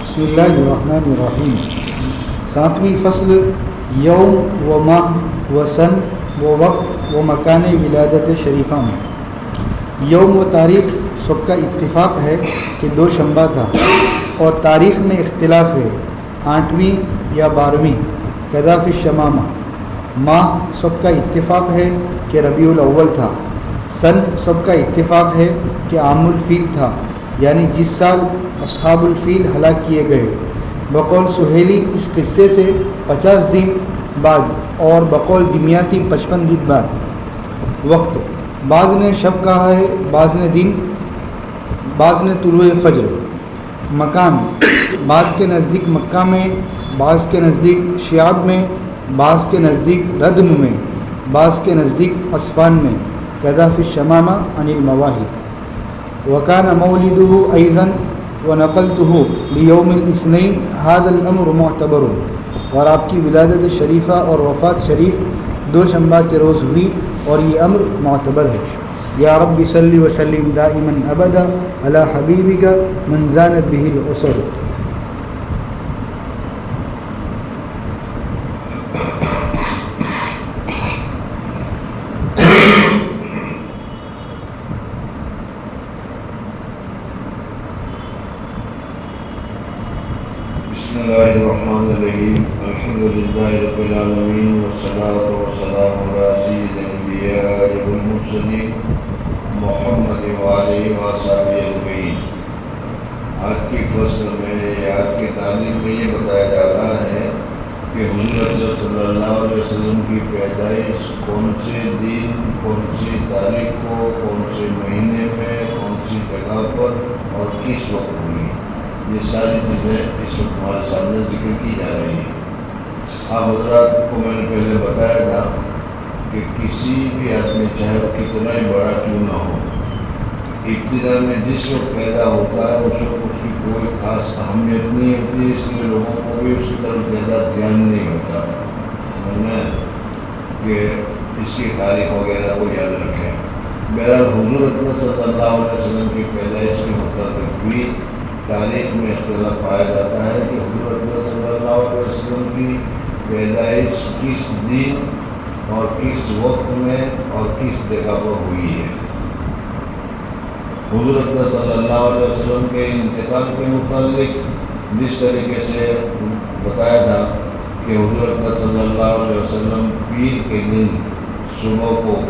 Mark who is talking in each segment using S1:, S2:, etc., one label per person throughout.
S1: بسم اللہ الرحمن الرحیم۔ 7ویں فصل یوم و ماہ و سن و وقت و مکان ولادت شریفہ میں یوم و تاریخ سب کا اتفاق ہے کہ دوشنبہ تھا، اور تاریخ میں اختلاف ہے 8ویں یا 12ویں کذا فی الشمامہ۔ ماہ سب کا اتفاق ہے کہ ربیع الاول تھا۔ سن سب کا اتفاق ہے کہ عام الفیل تھا، یعنی جس سال اصحاب الفیل ہلاک کیے گئے۔ بقول سہیلی اس قصے سے 50 دن بعد اور بقول دمیاتی 55 دن بعد۔ وقت بعض نے شب کہا ہے، بعض نے دن، بعض نے طلوع فجر۔ مکان بعض کے نزدیک مکہ میں، بعض کے نزدیک شعب میں، بعض کے نزدیک ردم میں، بعض کے نزدیک اسفان میں کذا فی الشمامہ عن المواہب۔ وکان مولدہ ایضا ونقلتہ لیوم الاثنین ھذا الامر معتبر۔ اور آپ کی ولادت شریفہ اور وفات شریف دوشنبہ کے روز ہوئی اور یہ امر معتبر ہے۔ یا رب صلی وسلم دائما ابدا علی حبیبک من زانت بہ العسر۔
S2: بسم اللہ الرحمن الرحیم۔ الحمد للہ رب العالمین والصلاة والسلام علی سید الانبیاء والمرسلین محمد وآلہ وصحبہ اجمعین۔ آج کی فصل میں، آج کی تعلیم میں یہ بتایا جا رہا ہے کہ حضور اکرم صلی اللہ علیہ وسلم کی پیدائش کون سے دن، کون سی تاریخ کو، کون سے مہینے میں، کون سی جگہ پر اور کس وقت ہوئی، یہ ساری چیزیں اس وقت ہمارے سامنے ذکر کی جا رہی ہیں۔ آپ حضرات کو میں نے پہلے بتایا تھا کہ کسی بھی آدمی چاہے وہ کتنا ہی بڑا کیوں نہ ہو، ابتدا میں جس وقت پیدا ہوتا ہے اس وقت اس کی کوئی خاص اہمیت نہیں ہوتی، اس لیے لوگوں کو بھی اس کی طرف زیادہ دھیان نہیں ہوتا، سمجھنا ہے کہ اس کی تاریخ وغیرہ کو یاد رکھیں۔ بہرحال حضور اکرم صلی اللہ علیہ وسلم کی پیدائش کے متعلق بھی تاریخ میں اختلاف پایا جاتا ہے کہ حضور اکرم صلی اللہ علیہ وسلم کی پیدائش کس دن اور کس وقت میں اور کس جگہ پر ہوئی ہے۔ حضور اکرم صلی اللہ علیہ وسلم کے انتقال کے متعلق جس طریقے سے بتایا تھا کہ حضور اکرم صلی اللہ علیہ وسلم پیر کے دن صبح کو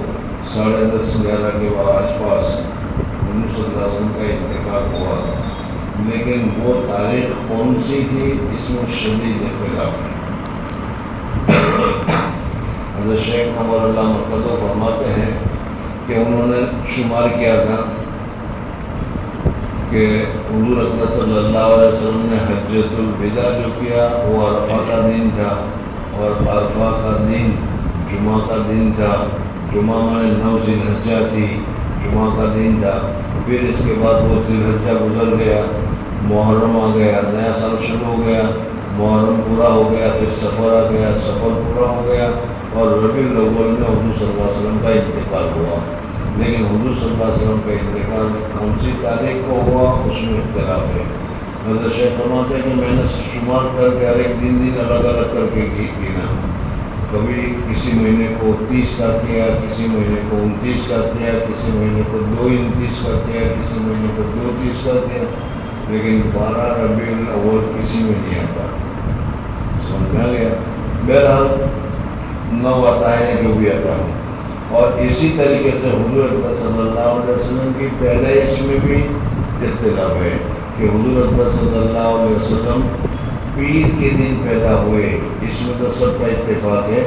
S2: 10:30-11 کے آس پاس حضور صلی اللہ علیہ وسلم کا انتقال ہوا، لیکن وہ تاریخ کون سی تھی اس میں شدید اختلاف ہے۔ حضرت شیخ نور اللہ مرکزو فرماتے ہیں کہ انہوں نے شمار کیا تھا کہ حضور اکرم صلی اللہ علیہ وسلم نے حجۃ الوداع جو کیا وہ عرفہ کا دن تھا، اور عرفہ کا دن جمعہ کا دن تھا، جمعہ میں 9 ذی الحجہ تھی، جمعہ کا دن تھا۔ پھر اس کے بعد وہ ذی الحجہ گزر گیا، محرم آ گیا، نیا سال شروع ہو گیا، محرم پورا ہو گیا، پھر سفر آ گیا، سفر پورا ہو گیا، اور ربیع الاول میں حضور صلی اللہ علیہ وسلم کا انتقال ہوا۔ لیکن حضور صلی اللہ علیہ وسلم کا انتقال کون سی تاریخ کو ہوا اس میں اختلاف ہے۔ حضرت شیخ فرماتے ہیں کہ میں نے شمار کر کے ہر ایک دن الگ الگ کر کے گنا، کبھی کسی مہینے کو 30 کا کیا، کسی مہینے کو 29 کا کیا، کسی مہینے کو 2-29 کا کیا، کسی مہینے کو 2-30 کا کیا، لیکن 12 ربیع الاول کسی میں نہیں آتا، سمجھ میں آ گیا۔ بہرحال 9 آتا ہے جو بھی آتا ہوں۔ اور اسی طریقے سے حضور اکرم صلی اللہ علیہ وسلم کی پیدائش میں بھی اختلاف ہے کہ حضور اکرم صلی اللہ علیہ وسلم پیر کے دن پیدا ہوئے، اس میں تو سب کا اتفاق ہے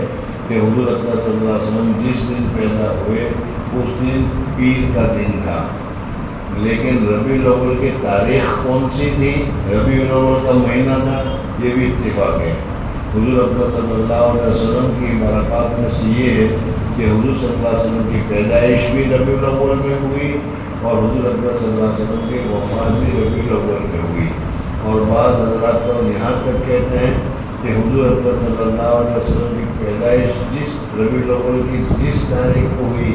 S2: کہ حضور اکرم صلی اللہ علیہ وسلم جس دن پیدا ہوئے اس دن پیر کا دن تھا، لیکن ربیع الاول کی تاریخ کون سی تھی، ربیع الاول کا مہینہ تھا، یہ بھی اتفاق ہے۔ حضور اکرم صلی اللہ علیہ وسلم کی برکات میں سے یہ ہے کہ حضور صلی اللہ علیہ وسلم کی پیدائش بھی ربیع الاول میں ہوئی، اور حضور اکرم صلی اللہ علیہ وسلم کی وفات بھی ربیع الاول میں ہوئی۔ اور بعض حضرات تو یہاں تک کہتے ہیں کہ حضور اکرم صلی اللہ علیہ وسلم کی پیدائش جس ربیع الاول کی جس تاریخ کو ہوئی،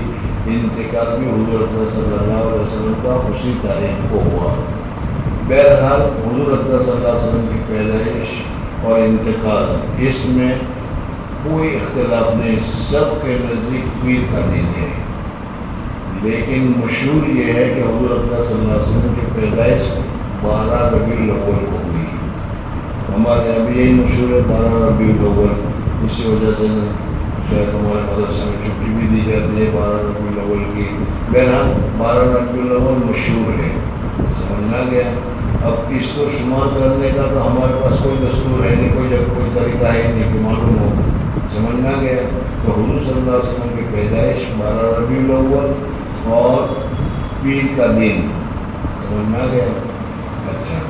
S2: انتقال بھی حضور اکرم صلی اللہ علیہ وسلم کا اسی تاریخ کو ہوا۔ بہرحال حضور اقدس صلی اللہ علیہ وسلم کی پیدائش اور انتقال اس میں کوئی اختلاف نہیں، سب کے نزدیک پیر کا دن ہے، لیکن مشہور یہ ہے کہ حضور اقدس صلی اللہ علیہ وسلم کی پیدائش 12 ربیع الاول کو ہوئی۔ ہمارے یہاں بھی یہی مشہور ہے 12 ربیع الاول، اسی وجہ سے شاید ہمارے مدرسے میں چھٹی بھی دی جاتی ہے 12 ربیع الاول کی۔ بہرحال 12 ربیع الاول مشہور ہے، سمجھنا گیا۔ اب کس کو شمار کرنے کا تو ہمارے پاس کوئی دستور ہے نہیں، کوئی طریقہ ہے نہیں کہ معلوم ہو، سمجھنا گیا۔ تو حضور صلی اللہ علیہ وسلم کی پیدائش 12 ربیع الاول اور پیر کا دن، سمجھنا گیا۔ اچھا،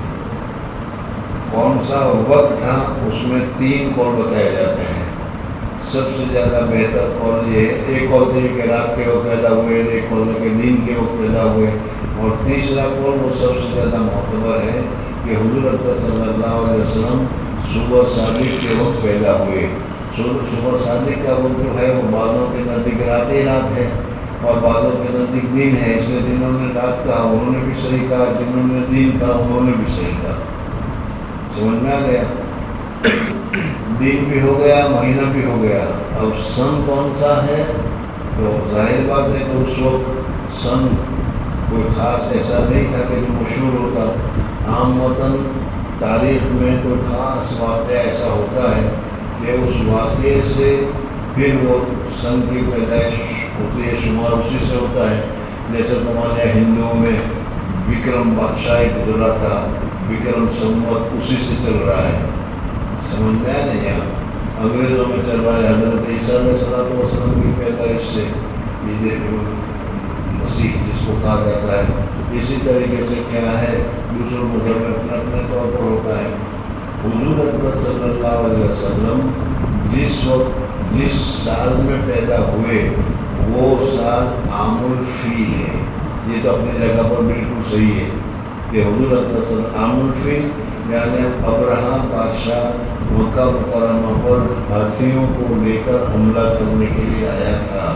S2: کون سا وقت تھا؟ اس میں 3 قول بتائے جاتے ہیں۔ سب سے زیادہ بہتر قول یہ ہے، ایک قول تو یہ کہ رات کے وقت پیدا ہوئے، ایک قول کہ دن کے وقت پیدا ہوئے، اور تیسرا قول وہ سب سے زیادہ معتبر ہے کہ حضور اقدس صلی اللہ علیہ وسلم صبح صادق کے وقت پیدا ہوئے۔ صبح صادق کا وقت جو ہے وہ بعضوں کے نزدیک رات ہی رات ہے اور بعضوں کے نزدیک دن ہے، اس لیے جنہوں نے رات کہا انہوں نے بھی صحیح کہا، جنہوں نے دن کہا انہوں نے بھی صحیح کہا، سمجھ میں آ گیا۔ دن بھی ہو گیا، مہینہ بھی ہو گیا۔ اب سن کون سا ہے؟ تو ظاہر بات ہے کہ اس وقت سن کوئی خاص ایسا نہیں تھا کہ جو مشہور ہوتا۔ عام وطن تاریخ میں کوئی خاص واقعہ ایسا ہوتا ہے کہ اس واقعے سے پھر وہ سن کی پیدائش ہوتی ہے، شمار اسی سے ہوتا ہے۔ جیسے تمہارے ہندوؤں میں وکرم بادشاہ گزرا تھا، وکرم سنوت اسی سے چل رہا ہے، سمجھ میں آیا نہیں؟ یہاں انگریزوں میں چل رہا ہے حضرت عیسیٰ علیہ الصلوۃ والسلام کی پیدائش سے، مسیح جس کو کہا جاتا ہے۔ اسی طریقے سے کیا ہے، دوسروں مذہب میں اپنے اپنے طور پر ہوتا ہے۔ حضور اقدس صلی اللہ علیہ وسلم جس وقت جس سال میں پیدا ہوئے وہ سال عام الفیل ہے۔ یہ تو اپنی جگہ پر بالکل صحیح ہے کہ حضور اقدس صلی اللہ عام الفیل یعنی ابرہہ بادشاہ مکہ مکرمہ پر ہاتھیوں کو لے کر حملہ کرنے کے لیے آیا تھا۔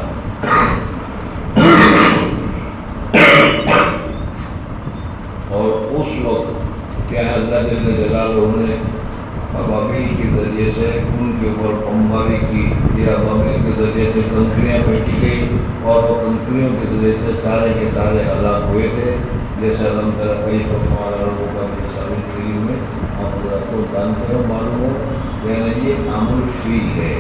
S2: اور اس وقت کیا اللہ جل جلالہ نے ابابیل کے ذریعے سے ان کے اوپر بمباری کی، یا ابابیل کے ذریعے سے کنکریاں پھینکی گئی اور وہ کنکریوں کے ذریعے سے سارے کے سارے ہلاک ہوئے تھے۔ جیسے علم تری کیف فعل ربک بأصحاب الفیل میں آپ حضرات کو جانتے ہو، معلوم ہو، یعنی یہ عام الفیل ہے۔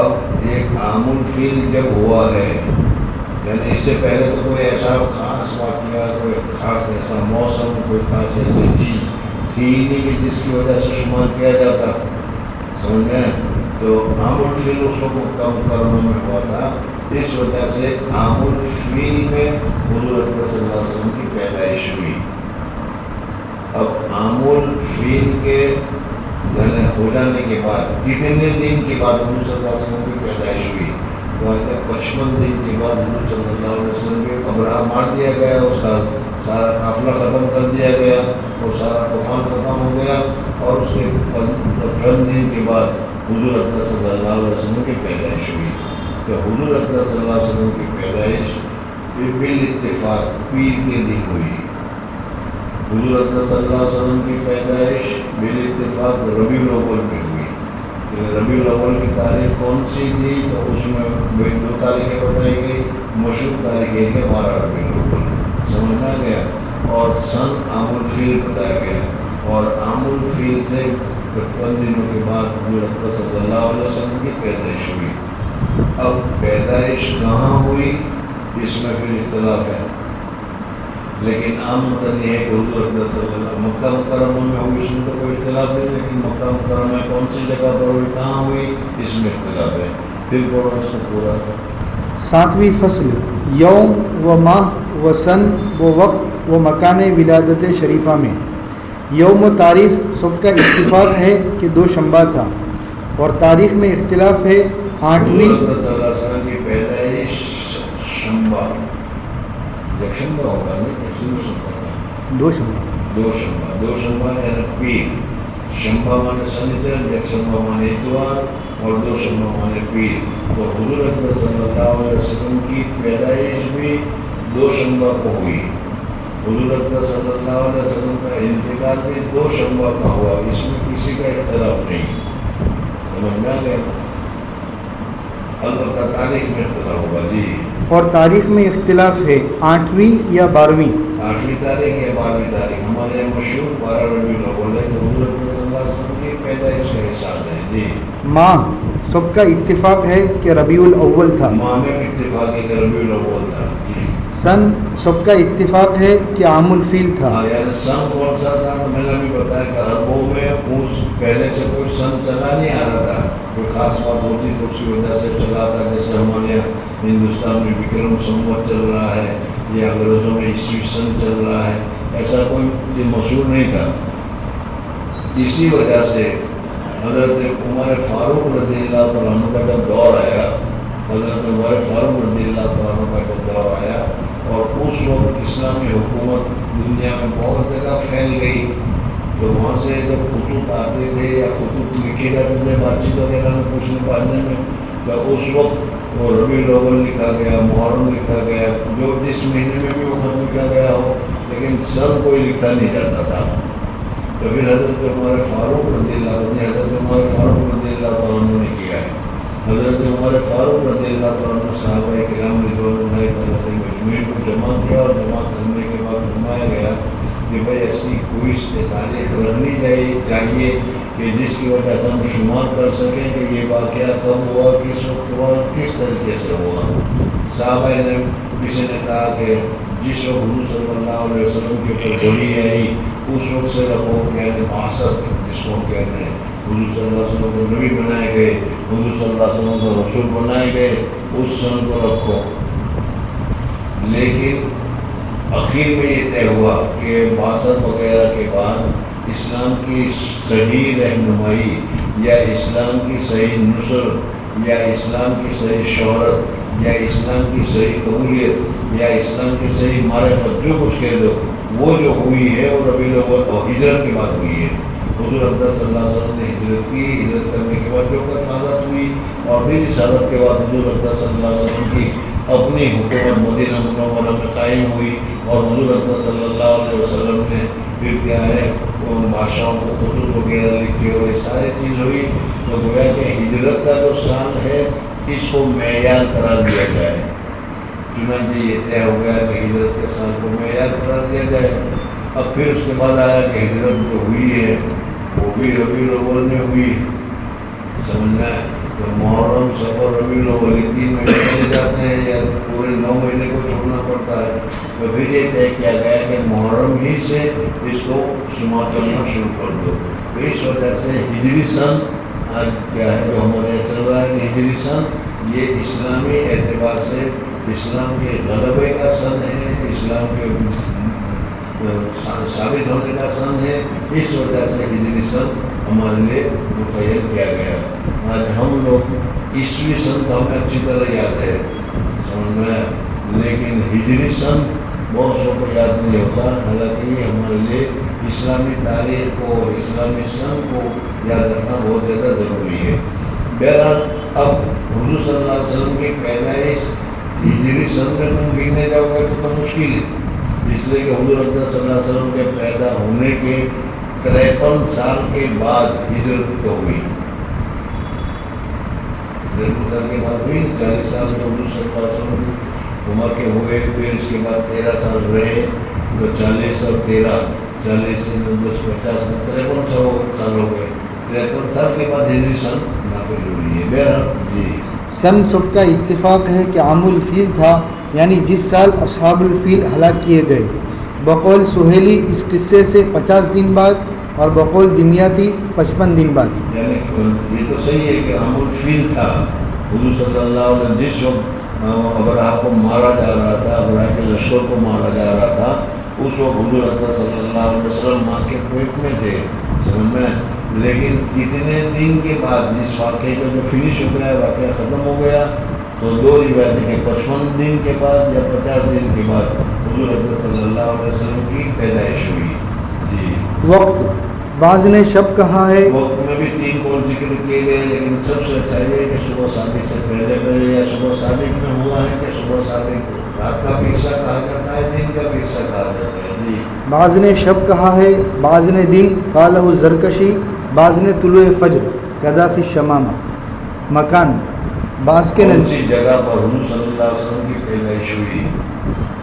S2: اب ایک عام الفیل جب ہوا ہے، یعنی اس سے پہلے تو کوئی ایسا خاص واقعہ، کوئی خاص ایسا موسم، کوئی خاص ایسی چیز تھی نہیں کہ جس کی وجہ سے شمار کیا جاتا، سمجھ میں؟ تو عام الفیل اس وقت مکہ مکرمہ میں ہوا تھا، اس وجہ سے عام الفیل میں حضور اکرم صلی اللہ علیہ وسلم کی پیدائش ہوئی۔ اب عام الفیل کے یعنی ہو جانے کے بعد کتنے دن کے بعد حضور صلی اللہ علیہ وسلم کی پیدائش ہوئی؟ تو 55 دن کے بعد حضور صلی اللہ علیہ وسلم کو ابرہہ مار دیا گیا، اس کا سارا قافلہ ختم کر دیا گیا اور سارا طوفان ختم ہو گیا، اور اس کے 55 دن کے بعد حضور اکرم صلی اللہ علیہ وسلم کی پیدائش ہوئی۔ تو حضور اکرم صلی اللہ علیہ وسلم کی پیدائش بالاتفاق پیر کے دن ہوئی۔ حضور اکرم صلی اللہ علیہ وسلم کی پیدائش بالاتفاق ربیع الاول میں ہوئی۔ ربیع الاول کی تاریخ کون سی تھی؟ تو اس میں 2 تاریخیں بتائی گئی، مشہور تاریخ ہے 12 ربیع الاول، سمجھنا گیا، اور سن عام الفیل بتایا گیا، اور عام الفیل سے 55 دنوں کے بعد حضور اکرم صلی اللہ علیہ وسلم کی پیدائش ہوئی۔ اب پیدائش کہاں ہوئی اس میں پھر اختلاف ہے، لیکن عام مطلب یہ ہے کہ حضور اکرم صلی اللہ علیہ وسلم مکہ مکرمہ میں ہوئی، اس میں تو کوئی اختلاف نہیں، لیکن مکہ مکرمہ کون سی جگہ پر ہوئی، کہاں ہوئی، اس میں اختلاف ہے۔ پھر پڑھو اس کو پورا۔
S1: 7ویں فصل یوم و ماہ و سن و وقت و مکان ولادت شریفہ میں یوم و تاریخ سب کا اتفاق ہے کہ 2 شنبہ تھا، اور تاریخ میں اختلاف ہے 8ویں
S2: حضور صلی اللہ علیہ وسلم کی پیدائش شنبہ، یکشنبہ ہوگا نہیں کہ شروع شنبہ،
S1: 2 شنبہ،
S2: 2 شنبہ یعنی پیر، شنبہ مانے سنیچر، یکشنبہ مانے اتوار، اور 2 شنبہ مانے پیر۔ تو حضور اکرم صلی اللہ علیہ وسلم کی پیدائش بھی 2 شنبہ کو ہوئی، حضور اکرم صلی اللہ علیہ وسلم کا انتقال بھی 2 شوال کا ہوا، اس میں کسی کا اختلاف نہیں، سمجھ میں آ گیا؟ البتہ تاریخ میں اختلاف ہوگا جی۔
S1: اور تاریخ میں اختلاف ہے 8ویں یا 12ویں؟
S2: 8ویں تاریخ یا 12ویں تاریخ، ہمارے یہاں مشہور 12 ربیع الاول ہے، حضور اکرم صلی اللہ علیہ وسلم کی پیدائش کا حساب ہے جی۔
S1: ماہ سب کا اتفاق ہے کہ ربیع الاول تھا؟
S2: ماہ میں اتفاق ہے کہ ربیع الاول تھا جی۔
S1: سن سب کا اتفاق ہے کہ عام الفیل تھا؟
S2: یعنی سن کون سا تھا؟ میں نے بھی بتایا کہ عربوں میں پہلے سے کوئی سن چلا نہیں آ رہا تھا، کوئی خاص بات ہوتی تو اس کی وجہ سے چلا تھا، جیسے ہمارے یہاں ہندوستان میں وکرم سنوت چل رہا ہے یا انگریزوں میں عیسوی سن چل رہا ہے، ایسا کوئی مشہور نہیں تھا۔ اسی وجہ سے حضرت عمر فاروق رضی اللہ عنہ کا جب دور آیا، حضرت عمر فاروق رضی اللہ عنہ کا جب دور آیا اور اس وقت اسلامی حکومت دنیا میں بہت جگہ پھیل گئی، تو وہاں سے جب خطوط آتے تھے یا خطوط لکھے جاتے تھے بات چیت وغیرہ میں پوچھنے پانے میں، تو اس وقت وہ ربیع الاول لکھا گیا، محرم لکھا گیا، جو جس مہینے میں بھی وہ خط لکھا گیا ہو، لیکن سن کوئی لکھا نہیں جاتا تھا۔ تو پھر حضرت عمر فاروق رضی اللہ عنہ، حضرت عمر فاروق رضی اللہ عنہ نے کیا ہے، حضرت عمر فاروق رضی اللہ عنہ صحابہ کرام رضوان اللہ تعالیٰ علیہم مجمعین کو جمع کیا، اور جمع کرنے کے بعد فرمایا گیا کہ بھائی ایسی کوئی تاریخ رکھنی چاہیے کہ جس کی وجہ سے ہم شمار کر سکیں کہ یہ واقعہ کب ہوا، کس وقت ہوا، کس طریقے سے ہوا۔ صحابہ نے کسی نے کہا کہ جس وقت حضور صلی اللہ علیہ وسلم کے اوپر وحی آئی اس وقت سے رکھو، یعنی 62 جس کو کہتے ہیں، حضور صلی اللہ علیہ وسلم کو نبی بنائے گئے، حضور صلی اللہ علیہ وسلم کو رسول بنائے گئے، اس سن کو رکھو۔ لیکن آخر میں یہ طے ہوا کہ 62 وغیرہ کے بعد اسلام کی صحیح رہنمائی یا اسلام کی صحیح نصرت یا اسلام کی صحیح شہرت یا اسلام کی صحیح قبولیت یا اسلام کی صحیح معرفت، جو کچھ کہہ دو، وہ جو ہوئی ہے وہ ربیع الاول اور ہجرت کے بعد ہوئی ہے۔ حضور اقدس صلی اللہ علیہ وسلم نے ہجرت کی، ہجرت کرنے کے بعد جو حالت ہوئی، اور پھر اس حالت کے بعد حضور اقدس صلی اللہ علیہ وسلم کی اپنی حکومت مدینہ منورہ میں قائم ہوئی، اور حضور اقدس صلی اللہ علیہ وسلم نے پھر کیا ہے ان بادشاہوں کو خطوط وغیرہ لکھے اور یہ ساری چیز ہوئی۔ تو گویا کہ ہجرت کا جو سال ہے اس کو معیار قرار دیا جائے، چنانچہ یہ طے ہو گیا کہ ہجرت کے سال کو معیار قرار دیا جائے۔ اب پھر اس کے بعد آیا کہ ہجرت جو ہوئی ہے وہ بھی ربیع الاول میں ہوئی، سمجھنا ہے؟ تو محرم، صفر، ربیع الاول 3 مہینے چلے جاتے ہیں یا پورے 9 مہینے کو چھوڑنا پڑتا ہے۔ تو پھر یہ طے کیا گیا کہ محرم ہی سے اس کو شمار کرنا شروع کر دو۔ تو اس وجہ سے ہجری سن آج کیا ہے جو ہمارے یہاں چل رہا ہے کہ ہجری سن یہ اسلامی اعتبار سے اسلام کے غلبے کا سن ہے، اسلام کے ثابت ہونے کا سن ہے، اس وجہ سے ہجری سن ہمارے لیے متعین کیا گیا۔ آج ہم لوگ عیسوی سن تو ہمیں اچھی طرح یاد ہے، سمجھ میں، لیکن ہجری سن بہت سو کو یاد نہیں ہوتا، حالانکہ یہ ہمارے لیے اسلامی تاریخ کو، اسلامی سن کو یاد رکھنا بہت زیادہ ضروری ہے۔ بہرحال اب حضور صلی اللہ علیہ وسلم کی پیدائش ہجری سن میں تم گننے جاؤ گے تو مشکل ہے، اس لیے کہ حضور اقدس صلی اللہ علیہ وسلم کے پیدا ہونے کے 53 سال کے بعد ہجرت تو ہوئی، 53 سال کے بعد ہوئی، 40 سال میں حضور صلی اللہ علیہ وسلم عمر کے ہوئے، پھر اس کے بعد 13 سال رہے، تو 40 اور 13 40 سے 10 50 53 سال ہو گئے، 53 سال کے بعد ہجری سن نافذ ہوئی ہے۔ بہرحال جی
S1: سن سب کا اتفاق ہے کہ عام الفیل تھا، یعنی جس سال اصحاب الفیل ہلاک کیے گئے۔ بقول سہیلی اس قصے سے 50 دن بعد اور بقول دمیاتی 55 دن بعد۔
S2: یعنی یہ تو صحیح ہے کہ عام الفیل تھا، حضور صلی اللہ علیہ وسلم جس وقت ابرہہ کو مارا جا رہا تھا، ابرہہ کے لشکر کو مارا جا رہا تھا، اس وقت حضور اقدس صلی اللہ علیہ وسلم ماں کے پیٹ میں تھے، سمجھ میں۔ لیکن کتنے دن کے بعد اس واقعے کا جو فنش ہو گیا، واقعہ ختم ہو گیا، تو 2 روایتیں کہ 55 دن کے بعد یا 50 دن کے بعد حضور اقدس صلی اللہ علیہ وسلم کی پیدائش ہوئی۔ جی
S1: وقت بعض نے شب کہا ہے،
S2: وقت میں بھی 3 قول ذکر کیے گئے، لیکن سب سے اچھا یہ ہے کہ صبح صادق سے پہلے یا صبح صادق میں ہوا ہے کہ صبح صادق رات کا بھی حصہ کہا جاتا ہے، دن کا بھی حصہ کہا جاتا ہے۔ جی
S1: بعض نے شب کہا ہے، بعض نے دن، قالہ زرکشی، بعض نے طلوع فجر، کذا فی الشمامہ۔ مکان، بعض کے
S2: کون
S1: نزدیک
S2: سی جگہ پر حضور صلی اللہ علیہ وسلم کی پیدائش ہوئی؟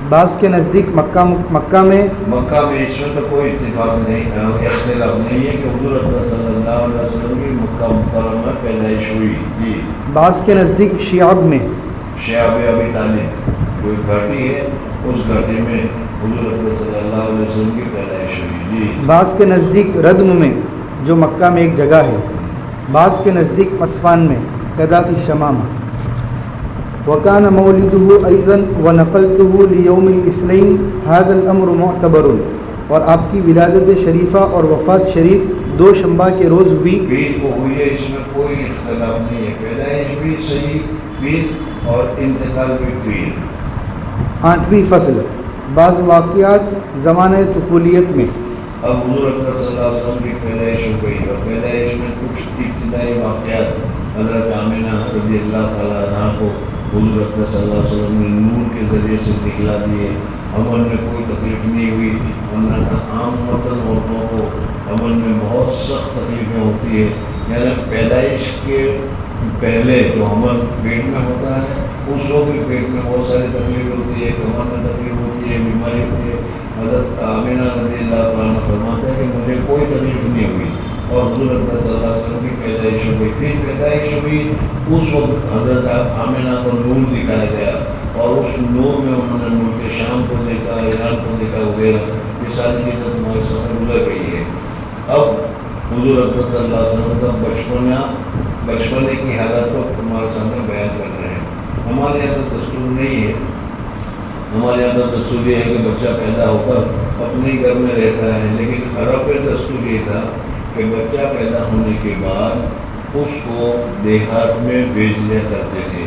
S1: بعض کے نزدیک مکہ میں
S2: مکہ میں اس میں تو کوئی اتفاق نہیں، اختلاف نہیں ہے کہ حضور اقدس صلی اللہ علیہ وسلم کی مکہ مکرمہ میں پیدائش ہوئی۔ جی
S1: بعض کے نزدیک شعب میں،
S2: شعب ابی طالب جو گھاٹی ہے اس گھاٹی میں حضور اقدس صلی اللہ علیہ وسلم کی پیدائش ہوئی۔ جی
S1: بعض کے نزدیک ردم میں جو مکہ میں ایک جگہ ہے، بعض کے نزدیک مصفان میں، کذا فی الشمامہ۔ وکان مولدہ ایضا ونقلتہ لیوم الاثنین ھذا الامر معتبر، اور آپ کی ولادت شریفہ اور وفات شریف دو شنبہ کے روز ہوئی۔
S2: پیر کو ہوئی ہے، اس میں کوئی اختلاف نہیں ہے، پیدائش بھی صحیح پیر اور انتقال بھی پیر۔
S1: 8ویں فصل، بعض واقعات زمانہ طفولیت میں۔
S2: اب حضور اقدس صلی اللہ علیہ وسلم کی پیدائش ہو گئی اور پیدائش میں کچھ ابتدائی واقعات حضرت آمینہ رضی اللہ تعالیٰ عنہ کو حضور اقدس صلی اللہ علیہ وسلم نے نور کے ذریعے سے دکھلا دیے۔ عمل میں کوئی تکلیف نہیں ہوئی، ورنہ عام مطلب عورتوں کو عمل میں بہت سخت تکلیفیں ہوتی ہے، یعنی پیدائش کے پہلے جو عمل پیٹ میں ہوتا ہے اس وقت بھی پیٹ میں بہت ساری تکلیف ہوتی ہے، کمر میں تکلیف ہوتی ہے، بیماری ہوتی ہے۔ حضرت آمینہ رضی اللہ تعالیٰ عنہ فرماتے ہیں کہ مجھے کوئی تکلیف نہیں ہوئی اور حضور اقدس صلی اللہ علیہ وسلم کی پیدائش ہو گئی۔ پھر پیدائش ہوئی، اس وقت حضرت آمینہ کو نور دکھایا گیا اور اس نور میں انہوں نے ملک شام کو دیکھا، ایران کو دیکھا وغیرہ، یہ ساری چیزیں تمہارے سامنے گزر گئی ہے۔ اب حضور اقدس صلی اللہ علیہ وسلم کا بچپنے کی حالت کو تمہارے سامنے بیان کر رہے ہیں۔ ہمارے یہاں تو دستور نہیں ہے، ہمارے یہاں تو دستور یہ ہے کہ بچہ پیدا ہو کر اپنے ہی گھر میں رہتا ہے، لیکن عرب میں دستور یہ تھا کہ بچہ پیدا ہونے کے بعد اس کو دیہات میں بھیج دیا کرتے تھے۔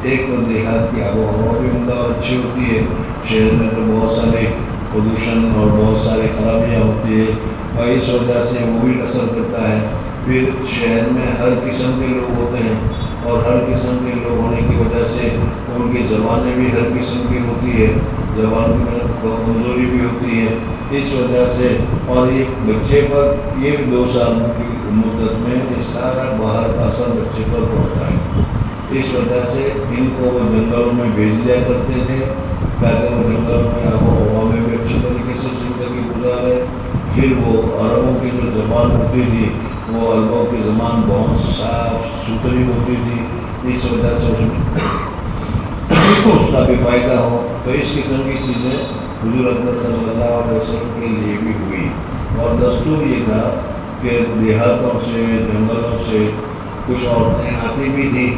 S2: ایک تو دیہات کی آب و ہوا بھی عمدہ اور اچھی ہوتی ہے، شہر میں تو بہت سارے پولوشن اور بہت ساری خرابیاں ہوتی ہے اور اس وجہ سے وہ بھی اثر کرتا ہے۔ پھر شہر میں ہر قسم کے لوگ ہوتے ہیں اور ہر قسم کے لوگ ہونے کی وجہ سے ان کی زبانیں بھی ہر قسم کی ہوتی ہے، زبان میں کمزوری بھی ہوتی ہے، اس وجہ سے اور یہ بچے پر یہ بھی 2 سال کی مدت میں یہ سارا باہر کا اثر بچے پر پڑتا ہے۔ اس وجہ سے ان کو وہ جنگلوں میں بھیج دیا کرتے تھے تاکہ وہ جنگلوں میں آب و ہوا میں بھی اچھی طریقے سے زندگی گزارے۔ پھر وہ عربوں کی جو زبان ہوتی تھی وہ عربوں کی زبان بہت صاف ستھری ہوتی تھی، اس وجہ سے اس کا بھی فائدہ ہو، تو اس قسم کی چیزیں حضور اقدس صلی اللہ علیہ وسلم کے لیے بھی ہوئی۔ اور دستور یہ تھا کہ دیہاتوں سے جنگلوں سے کچھ عورتیں آتی بھی تھیں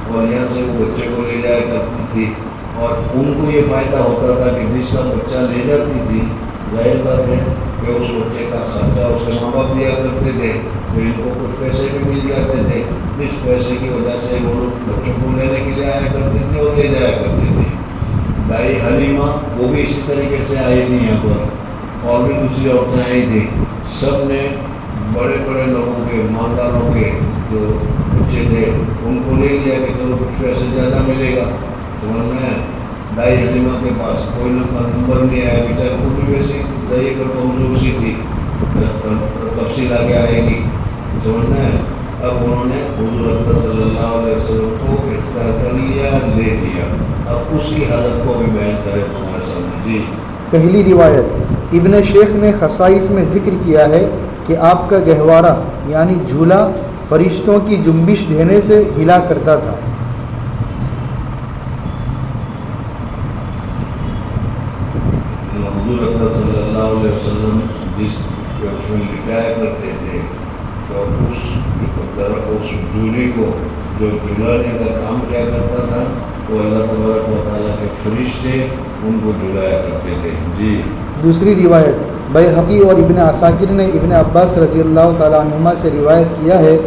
S2: اور یہاں سے وہ بچے کو لے جایا کرتی تھی اور ان کو یہ فائدہ ہوتا تھا کہ جس کا بچہ لے جاتی تھی ظاہر بات ہے کہ اس بچے کا خرچہ اس کے ماں باپ دیا کرتے تھے، تو ان کو کچھ پیسے بھی مل جاتے تھے، اس پیسے کی وجہ سے وہ لوگ بچوں کو لینے کے لیے آیا کرتے تھے اور لے جایا کرتے تھے۔ دائی حلیمہ وہ بھی اسی طریقے سے آئی تھی یہاں پر، اور بھی دوسری عورتیں آئی تھیں، سب نے بڑے بڑے لوگوں کے مالداروں کے جو بچے تھے ان کو لے لیا کہ چلو کچھ پیسے زیادہ ملے گا۔ سمجھ میں دائی حلیمہ کے پاس کوئی نمبر نہیں آیا، بیچارے کو بھی ویسے دائی پر کمزور سی تھی، تفصیل آگے آئے گی۔ سمجھ میں اب انہوں نے حضور اقدس صلی اللہ علیہ وسلم کو اختیار کر لیا، لے لیا۔ اب اس کی حالت کو بھی بیان کرے تمہارے سامنے۔ جی
S1: پہلی روایت، ابن شیخ نے خصائص میں ذکر کیا ہے کہ آپ کا گہوارہ یعنی جھولا فرشتوں کی جنبش دینے سے ہلا کرتا تھا۔
S2: حضور اقدس صلی اللہ علیہ وسلم جس کے اس میں لٹایا کرتے تھے تو اس جھولی کو جو جھلانے کا کام کیا کرتا تھا وہ اللہ تبارک و تعالیٰ کے فرشتے ان کو جھلایا کرتے تھے۔ جی
S1: دوسری روایت، بیہقی اور ابن عساکر نے ابن عباس رضی اللہ تعالیٰ عنہما سے روایت کیا ہے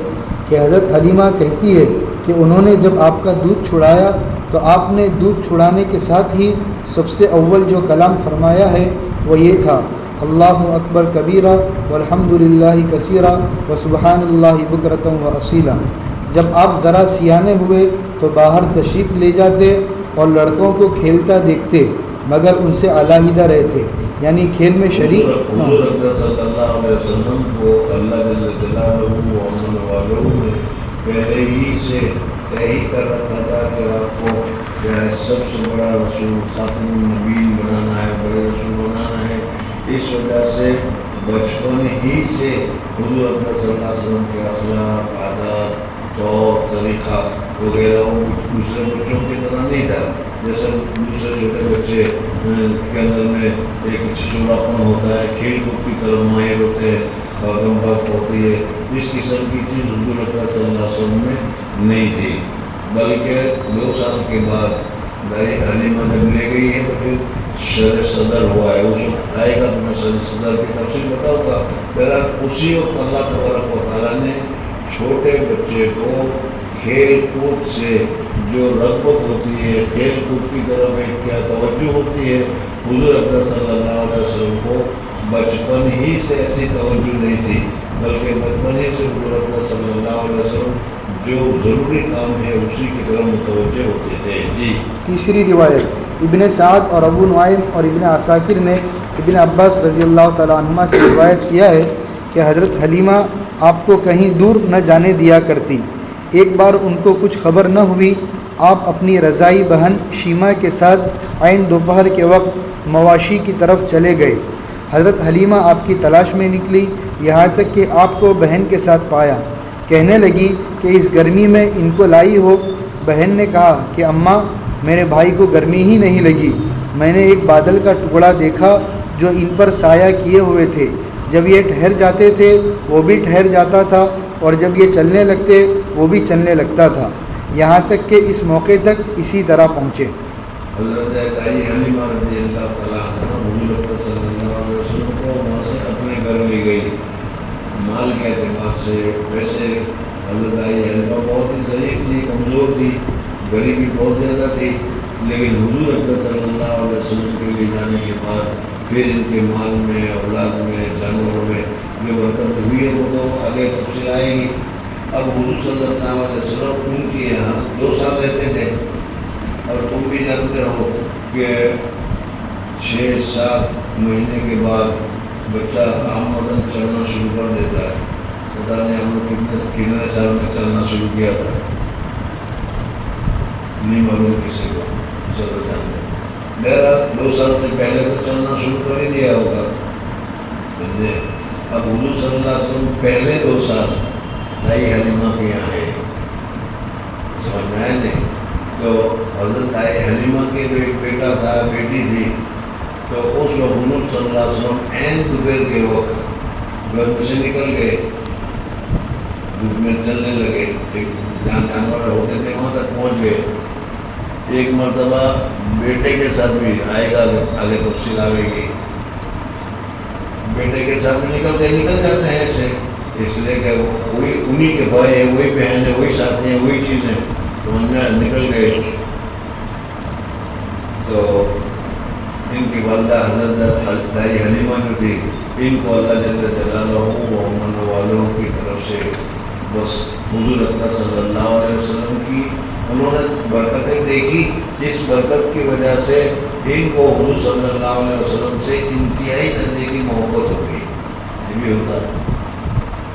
S1: کہ حضرت حلیمہ کہتی ہے کہ انہوں نے جب آپ کا دودھ چھڑایا تو آپ نے دودھ چھڑانے کے ساتھ ہی سب سے اول جو کلام فرمایا ہے وہ یہ تھا، اللہ اکبر کبیرہ والحمد للہ کثیرہ وسبحان اللہ بکرۃ واصیلا۔ جب آپ ذرا سیانے ہوئے تو باہر تشریف لے جاتے اور لڑکوں کو کھیلتا دیکھتے مگر ان سے علیحدہ رہتے، یعنی کھیل میں شریک
S2: حضور اکرم صلی اللہ علیہ وسلم کو اللہ جل جلالہ و امن والوں نے پہلے ہی سے طے ہی کر رکھا تھا کہ آپ کو جو ہے سب سے بڑا رسول خاتم النبیین بنانا ہے، بڑے رسول بنانا ہے۔ اس وجہ سے بچپن ہی سے حضور اکرم صلی اللہ علیہ وسلم کے اخلاق، عادات، طور طریقہ وغیرہ دوسرے بچوں کی طرح نہیں تھا۔ جیسے دوسرے چھوٹے بچے کے اندر میں ایک چچوراپن ہوتا ہے، کھیل کود کی طرف ماہر ہوتے ہیں اور غم بخت ہوتی ہے، اس قسم کی چیز حضور اکرم صلی اللہ علیہ وسلم میں نہیں تھی۔ بلکہ 2 سال کے بعد دائی حلیمہ جب لے گئی ہے تو پھر شرع صدر ہوا ہے۔ اس وقت آئے گا تو میں شرع صدر کی تفصیل بتاؤں گا۔ بہرحال اسی وقت اللہ تبارک و تعالیٰ نے چھوٹے بچے کو کھیل کود سے جو رغبت ہوتی ہے، کھیل کود کی طرف ایک کیا توجہ ہوتی ہے، حضور اکرم صلی اللہ علیہ وسلم کو بچپن ہی سے ایسی توجہ نہیں تھی، بلکہ بچپن ہی سے حضور اکرم صلی اللہ علیہ وسلم جو ضروری کام ہے اسی کی طرف متوجہ ہوتے تھے۔ جی
S1: تیسری روایت ابن سعد اور ابو نعیم اور ابن عساکر نے ابن عباس رضی اللہ تعالیٰ عنہما سے روایت کیا ہے کہ حضرت حلیمہ آپ کو کہیں دور نہ جانے دیا کرتی۔ ایک بار ان کو کچھ خبر نہ ہوئی، آپ اپنی رضائی بہن شیمہ کے ساتھ عین دوپہر کے وقت مواشی کی طرف چلے گئے۔ حضرت حلیمہ آپ کی تلاش میں نکلی، یہاں تک کہ آپ کو بہن کے ساتھ پایا۔ کہنے لگی کہ اس گرمی میں ان کو لائی ہو؟ بہن نے کہا کہ اماں، میرے بھائی کو گرمی ہی نہیں لگی، میں نے ایک بادل کا ٹکڑا دیکھا جو ان پر سایہ کیے ہوئے تھے، جب یہ ٹھہر جاتے تھے وہ بھی ٹھہر جاتا تھا، اور جب یہ چلنے لگتے وہ بھی چلنے لگتا تھا، یہاں تک کہ اس موقع تک اسی طرح پہنچے۔
S2: حضرت دائی حلیمہ رضی اللہ تعالیٰ عنہ حضور اکرم صلی اللہ علیہ وسلم کو وہاں سے اپنے گھر لے گئی۔ مال کے اعتبار سے ویسے حضرت دائی حلیمہ بہت ہی ضعیف تھی، کمزور تھی، غریبی بہت زیادہ تھی، لیکن حضور اکرم صلی اللہ علیہ وسلم کے لے جانے کے بعد پھر ان کے مال میں، اولاد میں، جانوروں میں جو برکت ہوئی ہے وہ تو آگے تفصیل آئے گی۔ اب حضور صلی اللہ علیہ وسلم ان کے یہاں 2 سال رہتے تھے، اور تم بھی جانتے ہو کہ 6-7 مہینے کے بعد بچہ آمدن چلنا شروع کر دیتا ہے۔ خدا نے ہم لوگ کتنے سال میں چلنا شروع کیا تھا نہیں معلوم کسی کو، چلو جانتے ہیں۔ بہرحال 2 سال سے پہلے تو چلنا شروع کر ہی دیا ہوگا، سمجھے۔ اب حضور صلی اللہ علیہ وسلم پہلے 2 سال دائی حلیمہ کے یہاں ہے، سمجھ میں آئے نہیں؟ تو حضرت دائی حلیمہ کے جو ایک بیٹا تھا، بیٹی تھی، تو اس وقت حضور صلی اللہ علیہ وسلم عین دوپہر کے وقت گھر سے نکل گئے، دھوپ میں چلنے لگے، جہاں جانور ہوتے تھے وہاں تک پہنچ گئے۔ ایک مرتبہ بیٹے کے ساتھ بھی آئے گا، آگے تفصیل آئے گی، بیٹے کے ساتھ بھی نکل جاتے ہیں ایسے، اس لیے کہ وہی انہی کے بھائی ہے، وہی بہن ہے، وہی ساتھی ہیں، وہی چیز ہے، سمجھ میں نکل گئے۔ تو ان کی والدہ حضرت دائی حلیمہ جو تھی، ان کو اللہ جل جلالہ و امن والوں کی طرف سے بس حضور اکرم صلی اللہ علیہ وسلم کی انہوں نے برکتیں دیکھی، اس برکت کی وجہ سے ان کو حضور صلی اللہ علیہ وسلم سے انتہائی درجے کی محبت ہو گئی۔ یہ بھی ہوتا ہے،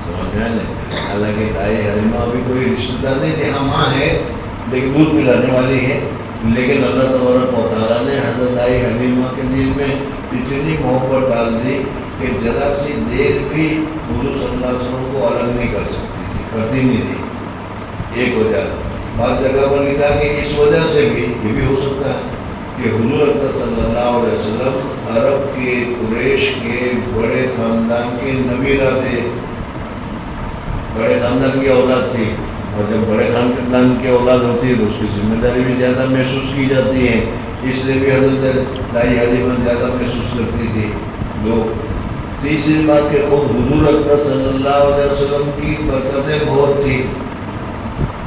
S2: سمجھ میں نہیں؟ حالانکہ دائی حلیمہ ابھی کوئی رشتہ دار نہیں تھی، ہاں ماں ہے لیکن دودھ پلانے والی ہے، لیکن اللہ تبارک و تعالیٰ نے حضرت دائی حلیمہ کے دل میں اتنی محبت ڈال دی کہ ذرا سی دیر بھی حضور صلی اللہ علیہ وسلم کو الگ نہیں کر سکتی تھی، کرتی نہیں تھی۔ ایک وجہ، بعض جگہ پر لکھا کہ اس وجہ سے بھی یہ بھی ہو سکتا ہے کہ حضور اکرم صلی اللہ علیہ وسلم عرب کے قریش کے بڑے خاندان کے نبیرہ تھے، بڑے خاندان کی اولاد تھی، اور جب بڑے خاندان کی اولاد ہوتی ہے تو اس کی ذمہ داری بھی زیادہ محسوس کی جاتی ہے، اس لیے بھی حضرت دائی حلیمہ زیادہ محسوس کرتی تھی۔ تیسری بات کہ خود حضور اکرم صلی اللہ علیہ وسلم کی برکتیں بہت تھی،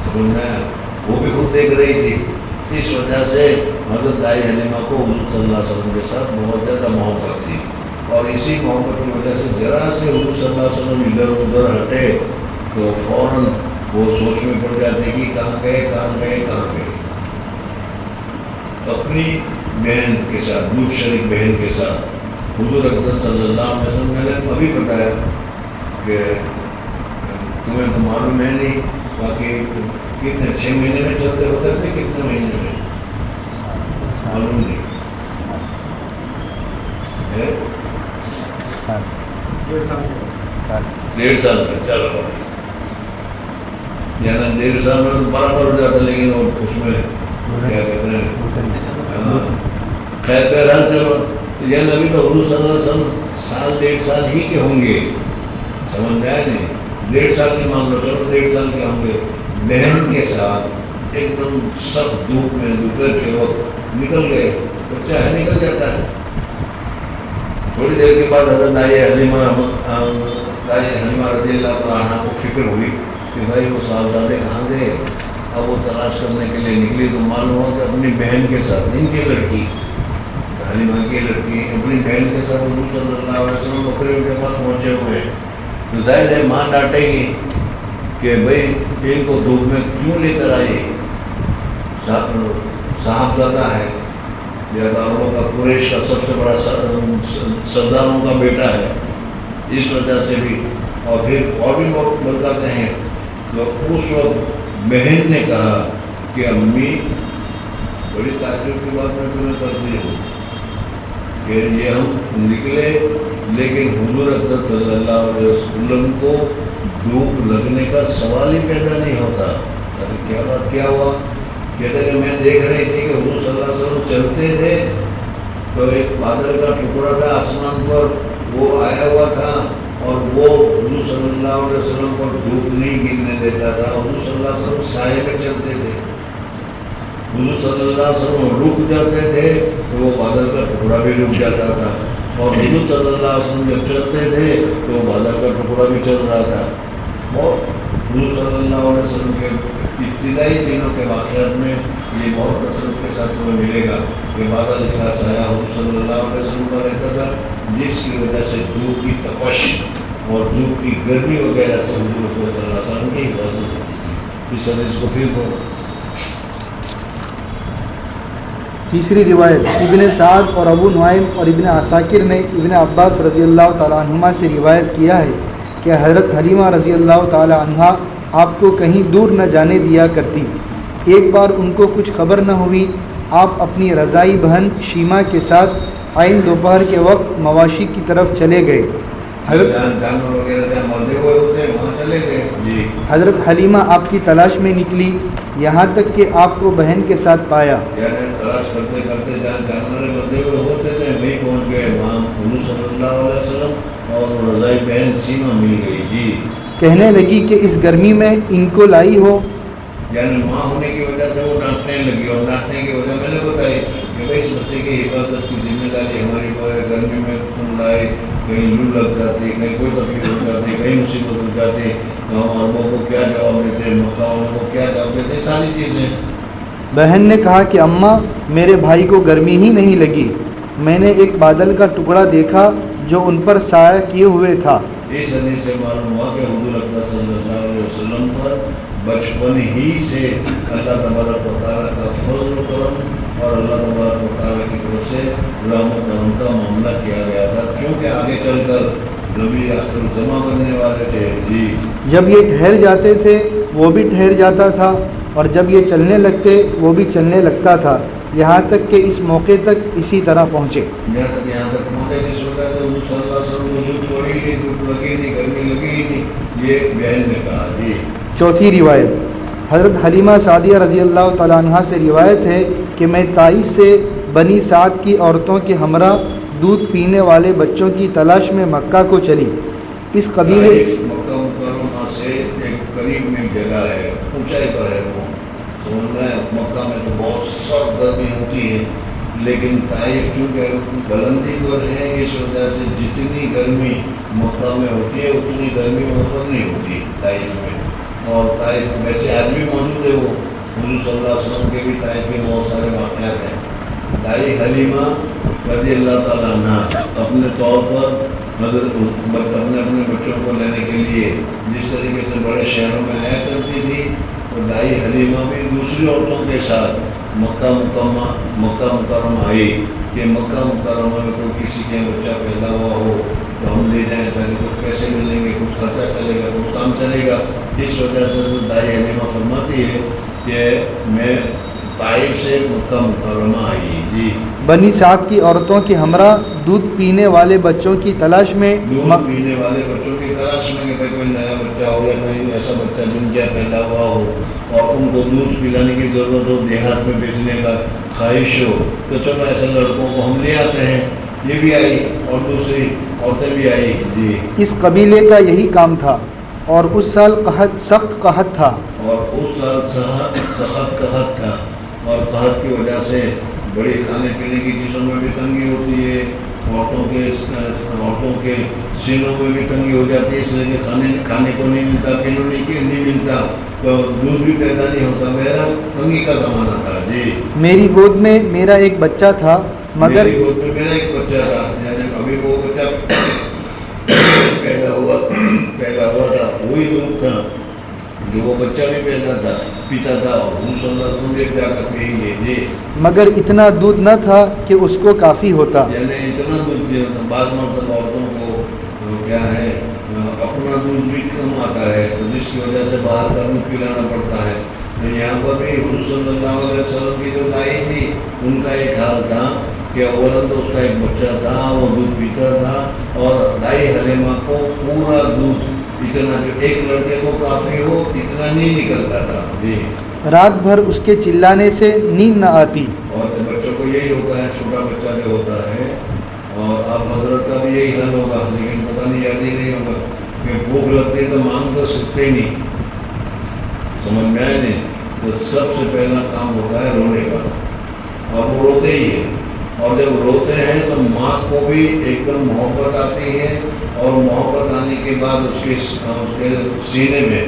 S2: سمجھ میں وہ بھی خود دیکھ رہی تھی، اس وجہ سے حضرت دائی حلیمہ کو حضور صلی اللہ علیہ وسلم کے ساتھ بہت زیادہ محبت تھی، اور اسی محبت کی وجہ سے ذرا سے حضور صلی اللہ علیہ وسلم ادھر ادھر ہٹے تو فوراً وہ سوچ میں پڑ جاتے کہ کہاں گئے کہاں گئے کہاں گئے۔ اپنی بہن کے ساتھ، دودھ شریک بہن کے ساتھ حضور اقدس صلی اللہ علیہ وسلم میں نے ابھی بتایا کہ تمہیں تو معلوم ہے نہیں، باقی کتنے 6 مہینے میں چلتے ہوتے تھے، کتنے مہینے میں معلوم نہیں ہے،
S1: سال
S2: 1.5 سال میں چلو، یعنی 1.5 سال میں تو برابر ہو جاتا، لیکن وہ اس میں کیا کہتے ہیں، خیر بہرحال چلو، یعنی ابھی تو حضور صلی اللہ علیہ وسلم سال 1.5 سال ہی کے ہوں گے، سمجھ میں آئے نہیں، 1.5 سال کی مان لو، چلو 1.5 سال کے ہوں گے، بہن کے ساتھ ایک دم سب دھوپ میں دوپہر کے وقت نکل گئے، بچہ ہے نکل جاتا ہے، تھوڑی دیر کے بعد حضرت دائی حلیمہ رضی اللہ تعالیٰ عنہ کو فکر ہوئی کہ بھائی وہ صاحبزادے کہاں گئے، اب وہ تلاش کرنے کے لیے نکلی تو معلوم ہوا کہ اپنی بہن کے ساتھ، ان کی لڑکی حلیمہ کی لڑکی اپنی بہن کے ساتھ حضور صلی اللہ علیہ وسلم بکریوں کے پاس پہنچے ہوئے ہیں، تو ظاہر ہے ماں ڈانٹے گی کہ بھائی ان کو دھوپ میں کیوں لے کر آئے، صاحبزادہ ہے، بیاداروں کا، قریش کا سب سے بڑا سرداروں کا بیٹا ہے، اس وجہ سے بھی، اور پھر اور بھی بہت بتاتے ہیں، تو اس وقت بہن نے کہا کہ امی بڑی تعجب کی بات میں تمہیں کرتی ہوں کہ یہ ہم نکلے لیکن حضور اقدس صلی اللہ علیہ وسلم کو دھوپ لگنے کا سوال ہی پیدا نہیں ہوتا، ارے کیا بات کیا ہوا، کہتے کہ میں دیکھ رہی تھی کہ حضور صلی اللہ علیہ وسلم چلتے تھے تو ایک بادل کا ٹکڑا تھا آسمان پر، وہ آیا ہوا تھا اور وہ حضور صلی اللہ علیہ وسلم پر دھوپ نہیں گرنے دیتا تھا، حضور صلی اللہ علیہ وسلم سائے میں چلتے تھے، حضور صلی اللہ علیہ وسلم رک جاتے تھے تو وہ بادل کا ٹکڑا بھی رک جاتا تھا، اور حضور صلی اللہ علیہ وسلم جب چلتے تھے تو وہ بادل کا ٹکڑا بھی چل رہا تھا، اور حضور صلی اللہ علیہ وسلم کے ابتدائی دنوں کے واقعات میں یہ بہت کثرت کے ساتھ تمہیں ملے گا کہ بادل کا سایہ حضور صلی اللہ علیہ وسلم پر رہتا تھا، جس کی وجہ سے دھوپ کی تپش اور دھوپ کی گرمی وغیرہ سے حضور صلی اللہ علیہ وسلم کی حفاظت ہوتی تھی۔ اس حدیث کو پھر بولو۔
S1: تیسری روایت ابن سعد اور ابو نعیم اور ابن عساکر نے ابن عباس رضی اللہ تعالیٰ عنہما سے روایت کیا ہے کہ حضرت حلیمہ رضی اللہ تعالیٰ عنہا آپ کو کہیں دور نہ جانے دیا کرتی، ایک بار ان کو کچھ خبر نہ ہوئی، آپ اپنی رضائی بہن شیمہ کے ساتھ عین دوپہر کے وقت مواشی کی طرف چلے گئے،
S2: جانور وغیرہ جہاں مردے ہوئے ہوتے ہیں وہاں چلے گئے، جی
S1: حضرت حلیمہ آپ کی تلاش میں نکلی، یہاں تک کہ آپ کو بہن کے ساتھ پایا،
S2: یعنی تلاش کرتے کرتے جہاں جانور مردے ہوئے ہوتے تھے وہیں پہنچ گئے، وہاں حضور صلی اللہ علیہ وسلم اور رضائی بہن سیمہ مل گئی، جی
S1: کہنے لگی کہ اس گرمی میں ان کو لائی ہو،
S2: یعنی ماں ہونے کی وجہ سے وہ ڈانٹنے لگی، اور ڈانٹنے کی وجہ میں نے بتائی کہ بھائی اس بچے کی حفاظت کی ذمہ داری ہماری پر ہے، گرمی میں تم لائے، کہیں لو لگ جاتی، کہیں کوئی تکلیف ہو جاتی، کہیں مصیبت ہو جاتی، تو ہم عربوں کو کیا جواب دیتے، مکہ والوں کو کیا جواب دیتے، ساری چیزیں۔
S1: بہن نے کہا کہ اماں میرے بھائی کو گرمی ہی نہیں لگی، میں نے ایک بادل کا ٹکڑا دیکھا جو ان پر سایہ کیے ہوئے تھا۔
S2: اس حدیث سے معلوم ہوا کہ حضور اقدس صلی اللہ علیہ وسلم پر بچپن ہی سے اللہ تبارک و تعالیٰ کا فضل و کرم اور اللہ تبارک و تعالیٰ کی طرف سے رحم و کرم کا معاملہ کیا گیا تھا، کیونکہ آگے چل کر نبی آخر الزماں بننے والے تھے، جی
S1: جب یہ ٹھہر جاتے تھے وہ بھی ٹھہر جاتا تھا، اور جب یہ چلنے لگتے وہ بھی چلنے لگتا تھا، یہاں تک کہ اس موقع تک اسی طرح پہنچے،
S2: یہاں تک پہنچے جس وقت حضور صلی اللہ علیہ وسلم کو دھوپ چھوڑی نہیں، دھوپ لگی نہیں، گرمی لگی ہی نہیں، یہ بہن نے کہا، جی۔
S1: چوتھی روایت حضرت حلیمہ سعدیہ رضی اللہ تعالیٰ عنہ سے روایت ہے کہ میں طائف سے بنی سعد کی عورتوں کے ہمراہ دودھ پینے والے بچوں کی تلاش میں مکہ کو چلی، اس قبیلے
S2: مکہ مکرمہ سے ایک قریب میں جگہ ہے، اونچائی پر ہے، وہ سمجھنا ہے، مکہ میں تو بہت سخت گرمی ہوتی ہے، لیکن طائف چونکہ بلندی پر ہے اس وجہ سے جتنی گرمی مکہ میں ہوتی ہے اتنی گرمی وہاں پر نہیں ہوتی طائف میں، اور طائف ویسے آج بھی موجود ہے، وہ حضور صلی اللہ علیہ وسلم کے بھی طائف میں بہت سارے واقعات ہیں۔ دائی حلیمہ رضی اللہ تعالیٰ عنہ اپنے طور پر اپنے بچوں کو لینے کے لیے جس طریقے سے بڑے شہروں میں آیا کرتی تھی، اور دائی حلیمہ بھی دوسری عورتوں کے ساتھ مکہ مکرمہ آئی، کہ مکہ مکرمہ میں کوئی کسی کے بچہ پیدا ہوا ہو تو ہم لے جائیں تاکہ کچھ پیسے ملیں گے, کچھ خرچہ چلے گا, کچھ کام چلے گا. اس وجہ سے دائی حلیمہ فرماتی ہے کہ میں طائف سے مکہ مکرمہ آئی. جی.
S1: بنی سعد کی عورتوں کے ہمراہ دودھ پینے والے بچوں کی تلاش میں
S2: دودھ پینے والے بچوں کی تلاش میں کہ کوئی نیا بچہ ہو یا کوئی ایسا بچہ جن کا پیدا ہوا ہو اور ان کو دودھ پلانے کی ضرورت ہو, دیہات میں بیچنے کا خواہش ہو, تو چلو ایسے لڑکوں کو ہم لے آتے ہیں. یہ بھی آئی اور دوسری عورتیں بھی آئی. جی.
S1: اس قبیلے کا یہی کام تھا اور اس سال سخت قحط تھا.
S2: اور اس سال سخت قحط تھا اور قحط کی وجہ سے بڑی کھانے پینے کی چیزوں میں بھی تنگی ہوتی ہے, عورتوں کے سینوں میں بھی تنگی ہو جاتی ہے, اس لیے کہ کھانے کو نہیں ملتا, پینے کی نہیں ملتا, تو دودھ بھی پیدا نہیں ہوتا. میرا تنگی کا زمانہ تھا. جی.
S1: میری گود میں میرا ایک بچہ تھا مگر
S2: میری گود میں میرا ایک بچہ تھا, یعنی ابھی وہ بچہ پیدا ہوا تھا, وہی دودھ تھا جو وہ بچہ بھی پیتا تھا اور حضور صلی اللہ علیہ وسلم بھی جا کر پیئیں گے.
S1: مگر اتنا دودھ نہ تھا کہ اس کو کافی ہوتا.
S2: یعنی اتنا دودھ نہیں ہوتا. بعض مرتبہ عورتوں کو کیا ہے اپنا دودھ بھی کم آتا ہے, تو جس کی وجہ سے باہر کا دودھ پلانا پڑتا ہے. تو یہاں پر بھی حضور صلی اللہ علیہ وسلم کی جو دائی تھی ان کا ایک حال تھا کہ اولاً تو اس کا ایک بچہ تھا, وہ دودھ پیتا تھا, اور دائی حلیمہ کو پورا دودھ اتنا جو ایک لڑکے کو کافی ہو اتنا نہیں نکلتا تھا. جی.
S1: رات بھر اس کے چلانے سے نیند نہ آتی.
S2: اور بچوں کو یہی ہوتا ہے, چھوٹا بچہ جو ہوتا ہے, اور اب حضرت کا بھی یہی حل ہوگا, لیکن پتہ نہیں یاد ہی نہیں ہوگا کہ بھوک لگتی تو مانگ تو سکتے ہی نہیں, سمجھ میں آئے نہیں. تو سب سے پہلا کام ہوتا ہے رونے کا, اور وہ روتے ہی ہے, اور جب روتے ہیں تو ماں کو بھی ایک دم محبت آتی ہے, اور محبت آنے کے بعد اس کے سینے میں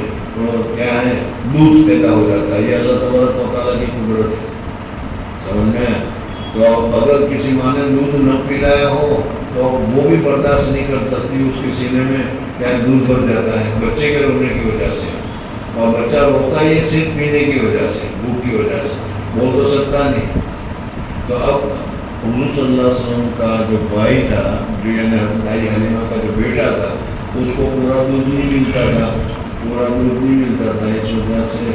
S2: کیا ہے دودھ پیدا ہو جاتا ہے. یہ اللہ تبارک و تعالیٰ کی قدرت ہے, سمجھ میں. تو اگر کسی ماں نے دودھ نہ پلایا ہو تو وہ بھی برداشت نہیں کر سکتی, اس کے سینے میں کیا دودھ بھر جاتا ہے بچے کے رونے کی وجہ سے, اور بچہ روتا ہی صرف پینے کی وجہ سے, بھوک کی وجہ سے, بول تو سکتا نہیں. تو اب حضور صلی اللہ علیہ وسلم کا جو بھائی تھا, جو یعنی دائی حلیمہ کا جو بیٹا تھا, اس کو پورا دودھ نہیں ملتا تھا, اس وجہ سے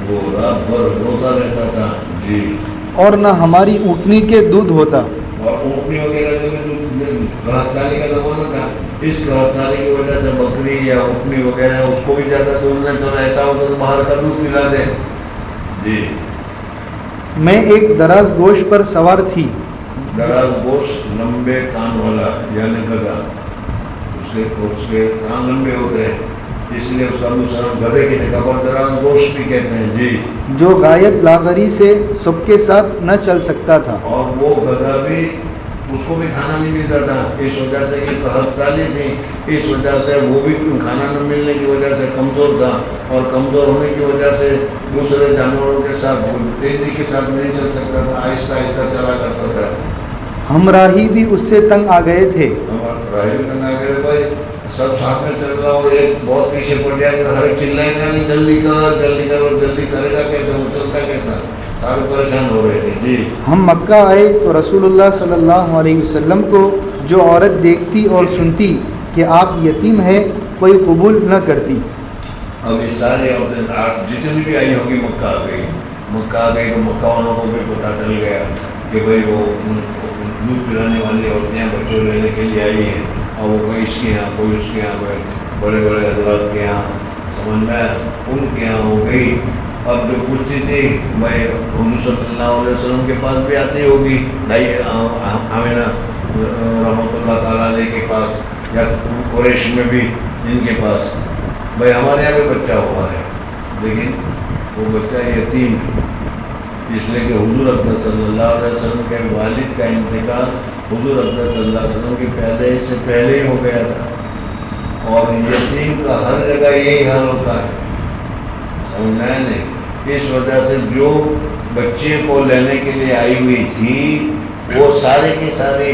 S2: وہ رات بھر روتا رہتا تھا. جی.
S1: اور نہ ہماری اونٹنی کے دودھ ہوتا.
S2: اور اونٹنی وغیرہ جو قحط سالی کا زمانہ تھا, اس قحط سالی کی وجہ سے بکری یا اونٹنی وغیرہ اس کو بھی زیادہ دودھ نہیں, تو ایسا ہوتا تو باہر کا دودھ پلا دے. جی.
S1: میں ایک دراز گوشت پر سوار تھی.
S2: دراز گوشت لمبے کان والا یعنی گدھا, اس کے کان لمبے ہوتے ہیں, اس لیے اس کا دوسرا گدھے کی جگہ پر دراز گوشت بھی کہتے ہیں. جی.
S1: جو غایت لاغری سے سب کے ساتھ نہ چل سکتا تھا. اور
S2: وہ گدھا بھی اس کو بھی کھانا نہیں ملتا تھا, اس وجہ سے کہ قحط سالی تھی, اس وجہ سے وہ بھی کھانا نہ ملنے کی وجہ سے کمزور تھا, اور کمزور ہونے کی وجہ سے دوسرے جانوروں کے ساتھ تیزی کے ساتھ نہیں چل سکتا تھا, آہستہ آہستہ چلا کرتا تھا.
S1: ہم راہی بھی اس سے تنگ آ گئے تھے.
S2: راہی بھی تنگ آ گئے. بھائی سب ساتھ میں چل رہا ہو, ایک بہت پیچھے پڑ جائے گا, ہر ایک چلائے گا نہیں جلدی کر, اور جلدی کرے گا کیسے, وہ چلتا کیسا, سارے پریشان ہو رہے تھے. جی. ہم
S1: مکہ آئے تو رسول اللہ صلی اللہ علیہ وسلم کو جو عورت دیکھتی اور سنتی کہ آپ یتیم ہیں کوئی قبول نہ کرتی.
S2: اب یہ ساری عورتیں جتنی بھی آئی ہوگی مکہ آ گئی تو مکہ والوں کو بھی پتہ چل گیا کہ بھائی وہ دودھ پلانے والی عورتیں بچوں لینے کے لیے آئی ہیں, اور وہ کوئی اس کے یہاں کوئی اس کے یہاں, بڑے بڑے حضرات کے یہاں, سمجھ میں ان کے یہاں ہو گئی. اب جو پوچھتی تھی بھائی حضور صلی اللہ علیہ وسلم کے پاس بھی آتی ہوگی دائی آمینہ رحمۃ اللہ تعالیٰ علیہ کے پاس, یا قریش میں بھی ان کے پاس, بھائی ہمارے یہاں بھی بچہ ہوا ہے, لیکن وہ بچہ یتیم, اس لیے کہ حضور اقدس صلی اللہ علیہ وسلم کے والد کا انتقال حضور اقدس صلی اللہ علیہ وسلم کی پیدائش سے پہلے ہی ہو گیا تھا, اور یتیم کا ہر جگہ یہی حال ہوتا ہے, سمجھنا نہیں. اس وجہ سے جو بچے کو لینے کے لیے آئی ہوئی تھی وہ سارے کی ساری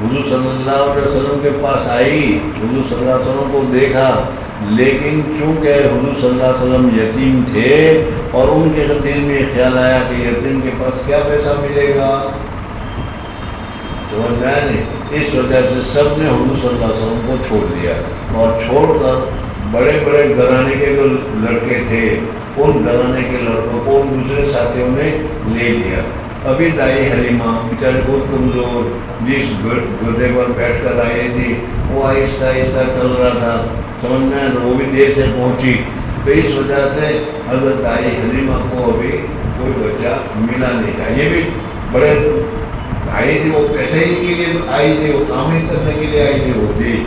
S2: حضور صلی اللہ علیہ وسلم کے پاس آئی, حضور صلی اللہ علیہ وسلم کو دیکھا, لیکن چونکہ حضور صلی اللہ علیہ وسلم یتیم تھے اور ان کے دل میں خیال آیا کہ یتیم کے پاس کیا پیسہ ملے گا, سمجھ میں آیا نہیں؟ اس وجہ سے سب نے حضور صلی اللہ علیہ وسلم کو چھوڑ دیا اور چھوڑ کر بڑے بڑے گھرانے کے جو لڑکے تھے ان گھرانے کے لڑکوں کو ان دوسرے ساتھیوں نے لے لیا. ابھی دائی حلیمہ بیچارے بہت کمزور جس گدھے پر بیٹھ کر آئی تھی وہ آہستہ آہستہ چل رہا تھا, سمجھ میں آیا, تو وہ بھی دیر سے پہنچی. تو اس وجہ سے حضرت دائی حلیمہ کو ابھی کوئی بچہ ملا نہیں تھا. یہ بھی بڑے آئی تھی, وہ پیسے ہی کے لیے آئی تھی, وہ کام ہی کرنے کے لیے آئی تھی وہ تھی,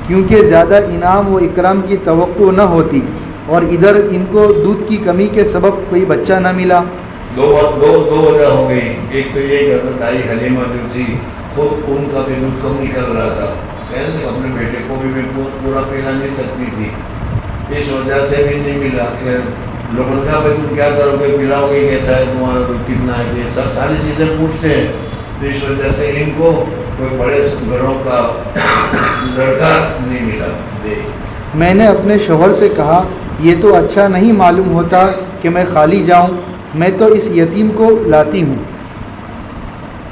S1: کیونکہ زیادہ انعام و اکرام کی توقع نہ ہوتی اور ادھر ان کو دودھ کی کمی کے سبب کوئی بچہ نہ ملا.
S2: دو وجہ ہو گئی. ایک تو یہ کہ حضرت دائی حلیمہ جو تھی خود ان کا بھی دودھ کم نکل رہا تھا, اپنے بیٹے کو بھی پورا پلا نہیں سکتی تھی, اس وجہ سے بھی نہیں ملا. کہ لوگوں نے کہا بھائی تم کیا کرو گے, پلاؤ گے کیسا ہے, تمہارا دودھ کتنا ہے, کہ ساری چیزیں پوچھتے ہیں. تو اس وجہ سے ان کو کوئی بڑے گھروں کا لڑکا نہیں ملا.
S1: میں نے اپنے شوہر سے کہا یہ تو اچھا نہیں معلوم ہوتا کہ میں خالی جاؤں, میں تو اس یتیم کو لاتی ہوں.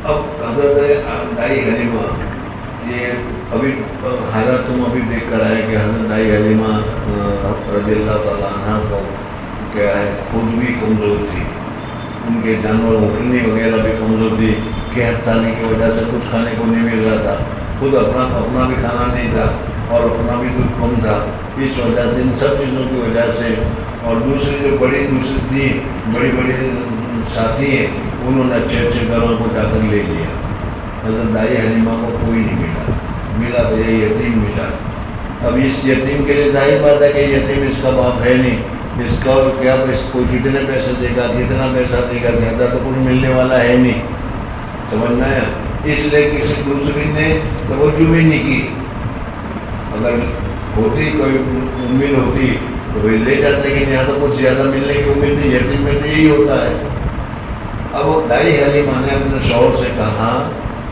S2: اب حضرت دائی حلیمہ یہ ابھی حالات تم ابھی دیکھ کر آئے کہ حضرت دائی حلیمہ رضی اللہ تعالیٰ عنہ کو کیا ہے خود بھی کمزور تھی, ان کے جانور اٹھنی وغیرہ بھی کمزور تھی, قحط سالی کی وجہ سے کچھ کھانے کو نہیں مل رہا تھا, خود اپنا بھی کھانا نہیں تھا اور اپنا بھی دودھ کم تھا. اس وجہ سے ان سب چیزوں کی وجہ سے, اور دوسری جو دوسری تھی بڑی ساتھی ہیں, انہوں نے اچھے گھروں کو جا کر لے لیا. حضرت دائی حلیمہ کو کوئی نہیں ملا تو یہ یتیم ملا. اب اس یتیم کے لیے ظاہر بات ہے کہ یتیم اس کا باپ ہے نہیں, اس کا کیا اس کو کتنے پیسے دے گا, کتنا پیسہ دے گا, زیادہ تو کچھ ملنے والا ہے نہیں, سمجھ میں آیا. اس لیے کسی دوسری نے توجہ بھی نہیں کی. اگر ہوتی کوئی امید ہوتی تو وہ لے جاتے, لیکن یہاں تو کچھ زیادہ ملنے کی امید نہیں. یتیم میں تو یہی ہوتا ہے. اب دائی حلیمہ نے اپنے شوہر سے کہا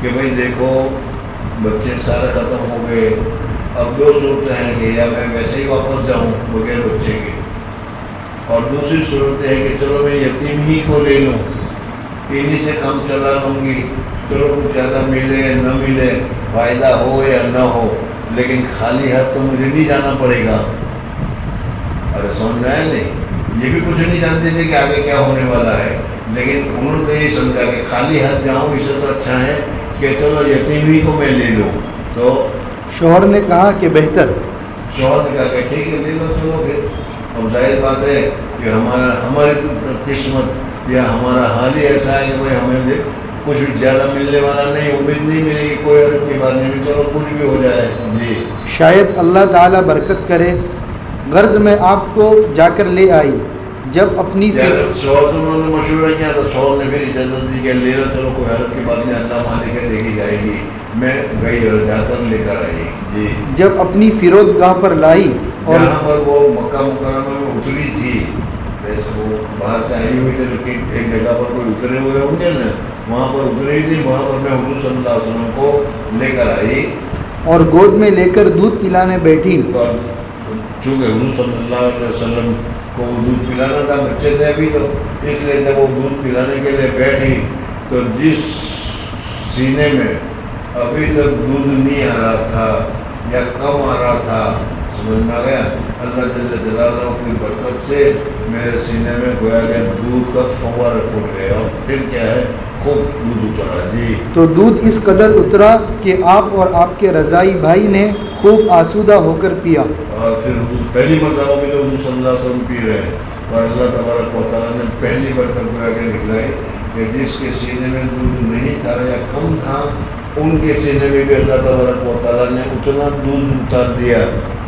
S2: کہ بھائی دیکھو بچے سارے ختم ہو گئے, اب دو صورتیں ہیں کہ یا میں ویسے ہی واپس جاؤں بغیر بچے کے, اور دوسری صورت ہے کہ چلو میں یتیم ہی کو لے لوں, انہی سے کام چلا لوں گی, چلو کچھ زیادہ ملے نہ ملے, فائدہ ہو یا نہ ہو, لیکن خالی ہاتھ تو مجھے نہیں جانا پڑے گا. ارے سمجھ میں آیا نہیں, یہ بھی کچھ نہیں جانتے تھے کہ آگے کیا ہونے والا ہے, لیکن انہوں نے یہ سمجھا کہ خالی ہاتھ جاؤں اس سے تو اچھا ہے کہ چلو یتیم ہی کو میں لے لوں. تو
S1: شوہر نے کہا کہ بہتر.
S2: شوہر نے کہا کہ ٹھیک ہے لے لو چلو پھر. اب ظاہر بات ہے کہ ہماری قسمت یا ہمارا حال ہی ایسا ہے کہ بھائی ہمیں کچھ زیادہ ملنے والا نہیں, امید نہیں ملے گی, کوئی عرض کی بات نہیں, چلو کچھ بھی ہو جائے. جی
S1: شاید اللہ تعالیٰ برکت کرے. غرض میں آپ کو جا کر لے آئی. جب اپنی
S2: شوہر سے انہوں نے مشورہ کیا تو شوہر نے پھر اجازت دی کہ لے لو چلو کوئی حرف کی بات نہیں, اللہ مالک ہے دیکھی جائے گی. میں گئی اور جا کر لے کر آئی. جی
S1: جب اپنی فیرود گاہ پر لائی اور
S2: جہاں پر وہ مکہ مکرمہ میں اتری تھی, وہ باہر سے آئی ہوئی تھی, لیکن ایک جگہ پر کوئی اترے ہوئے ہوں گے نا, وہاں پر اتری تھی, وہاں پر میں حضور صلی اللہ علیہ وسلم کو لے کر آئی
S1: اور گود میں لے کر دودھ پلانے بیٹھی.
S2: اور چونکہ حضور صلی اللہ علیہ وسلم کو وہ دودھ پلانا تھا, بچے تھے ابھی, تو اس لیے جب وہ دودھ پلانے کے لیے بیٹھی تو جس سینے میں ابھی تک دودھ نہیں آ رہا تھا یا کم آ رہا تھا, سمجھ میں آ گیا, اللہ جل جلالہ کی برکت سے میرے سینے میں گویا کہ دودھ کا فوارہ پھوٹ گیا اور پھر کیا ہے خوب دودھ اترا. جی
S1: تو دودھ اس قدر اترا کہ آپ اور آپ کے رضائی بھائی نے خوب آسودہ ہو کر پیا.
S2: اور پھر پہلی مرتبہ بھی تو حضور صلی اللہ علیہ وسلم پی رہے ہیں, اور اللہ تبارک و تعالیٰ نے پہلی برکت گویا کہ دکھلائی کہ جس کے سینے میں دودھ نہیں تھا یا کم تھا, ان کے سینے میں بھی اللہ تبارک و تعالیٰ نے اتنا دودھ اتار دیا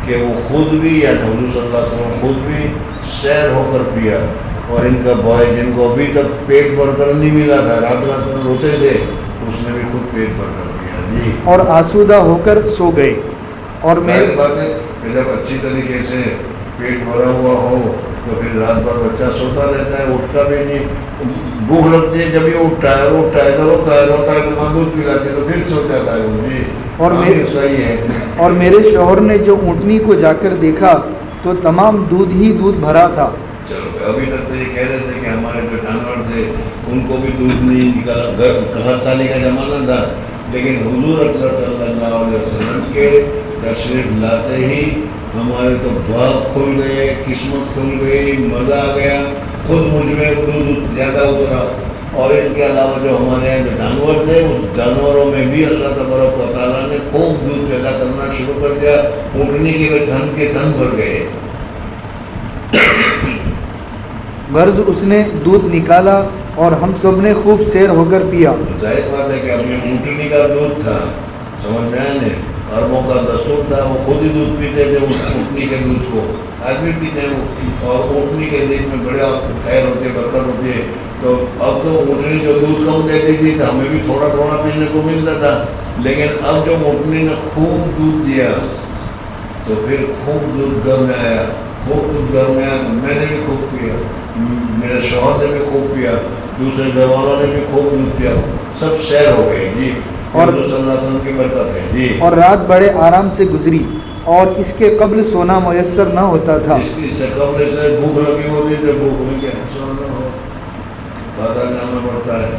S2: کہ وہ خود بھی یا حضور صلی اللہ علیہ وسلم خود بھی سیر ہو کر پیا. اور ان کا بھائی جن کو ابھی تک پیٹ بھر کر نہیں ملا تھا, رات رات روتے تھے, اس نے بھی خود پیٹ بھر کر پیا. جی
S1: اور آسودہ ہو کر سو گئے. اور
S2: ظاہر بات ہے کہ جب اچھی طریقے سے پیٹ بھرا ہوا ہو تو پھر رات بھر بچہ سوتا رہتا ہے, اٹھتا بھی نہیں, بھوک لگتی ہے جب یہ اٹھتا ہے تو روتا ہے تو ماں دودھ پلاتی ہے تو پھر سو جاتا ہے وہ. جی اس کا ہی ہے.
S1: اور میرے شوہر نے جو اونٹنی کو جا کر دیکھا تو تمام دودھ ہی دودھ بھرا تھا.
S2: چلو ابھی تک تو یہ کہہ رہے تھے کہ ہمارے جو جانور تھے ان کو بھی دودھ نہیں نکلا, قحط سالی کا زمانہ تھا, لیکن حضور اکرم صلی اللہ علیہ وسلم کے تشریف لاتے ہی ہمارے تو باغ کھل گئے، قسمت کھل گئی، مزہ آ گیا، خود مجھ میں دودھ زیادہ اترا۔ اور ان کے علاوہ جو ہمارے یہاں جو جانور تھے اس جانوروں میں بھی اللہ تبارک و تعالیٰ نے خوب دودھ پیدا کرنا شروع کر دیا، اونٹنی کے تھن بھر گئے۔
S1: غرض اس نے دودھ نکالا اور ہم سب نے خوب سیر ہو کر پیا۔
S2: ظاہر بات ہے کہ اب یہ اونٹنی کا دودھ تھا، سمجھ میں آئے، عربوں کا دستور تھا، وہ خود ہی دودھ پیتے تھے اس اونٹنی کے دودھ کو، آج بھی پیتے ہیں وہ، اور اونٹنی کے دودھ میں بڑا خیر ہوتی ہے، برکت ہوتی ہے۔ تو اب تو اونٹنی جو دودھ کم دیتی تھی تو ہمیں بھی تھوڑا تھوڑا پینے کو ملتا تھا، لیکن اب جو اونٹنی نے خوب دودھ دیا تو پھر خوب دودھ گھر میں آیا، خوب دودھ گھر میں آیا، میں نے بھی خوب پیا، میرے شوہر نے بھی خوب پیا، دوسرے گھر والوں نے بھی خوب دودھ پیا، سب سیر ہو گئے جی، اور صلی اللہ علیہ وسلم کی برکت ہے جی۔
S1: اور رات بڑے آرام سے گزری اور اس کے قبل سونا میسر نہ ہوتا تھا۔
S2: اس سے قبل سے بھوک لگی ہوتی تھی، بھوک میں کیا سونا ہو، بازار جانا پڑتا ہے،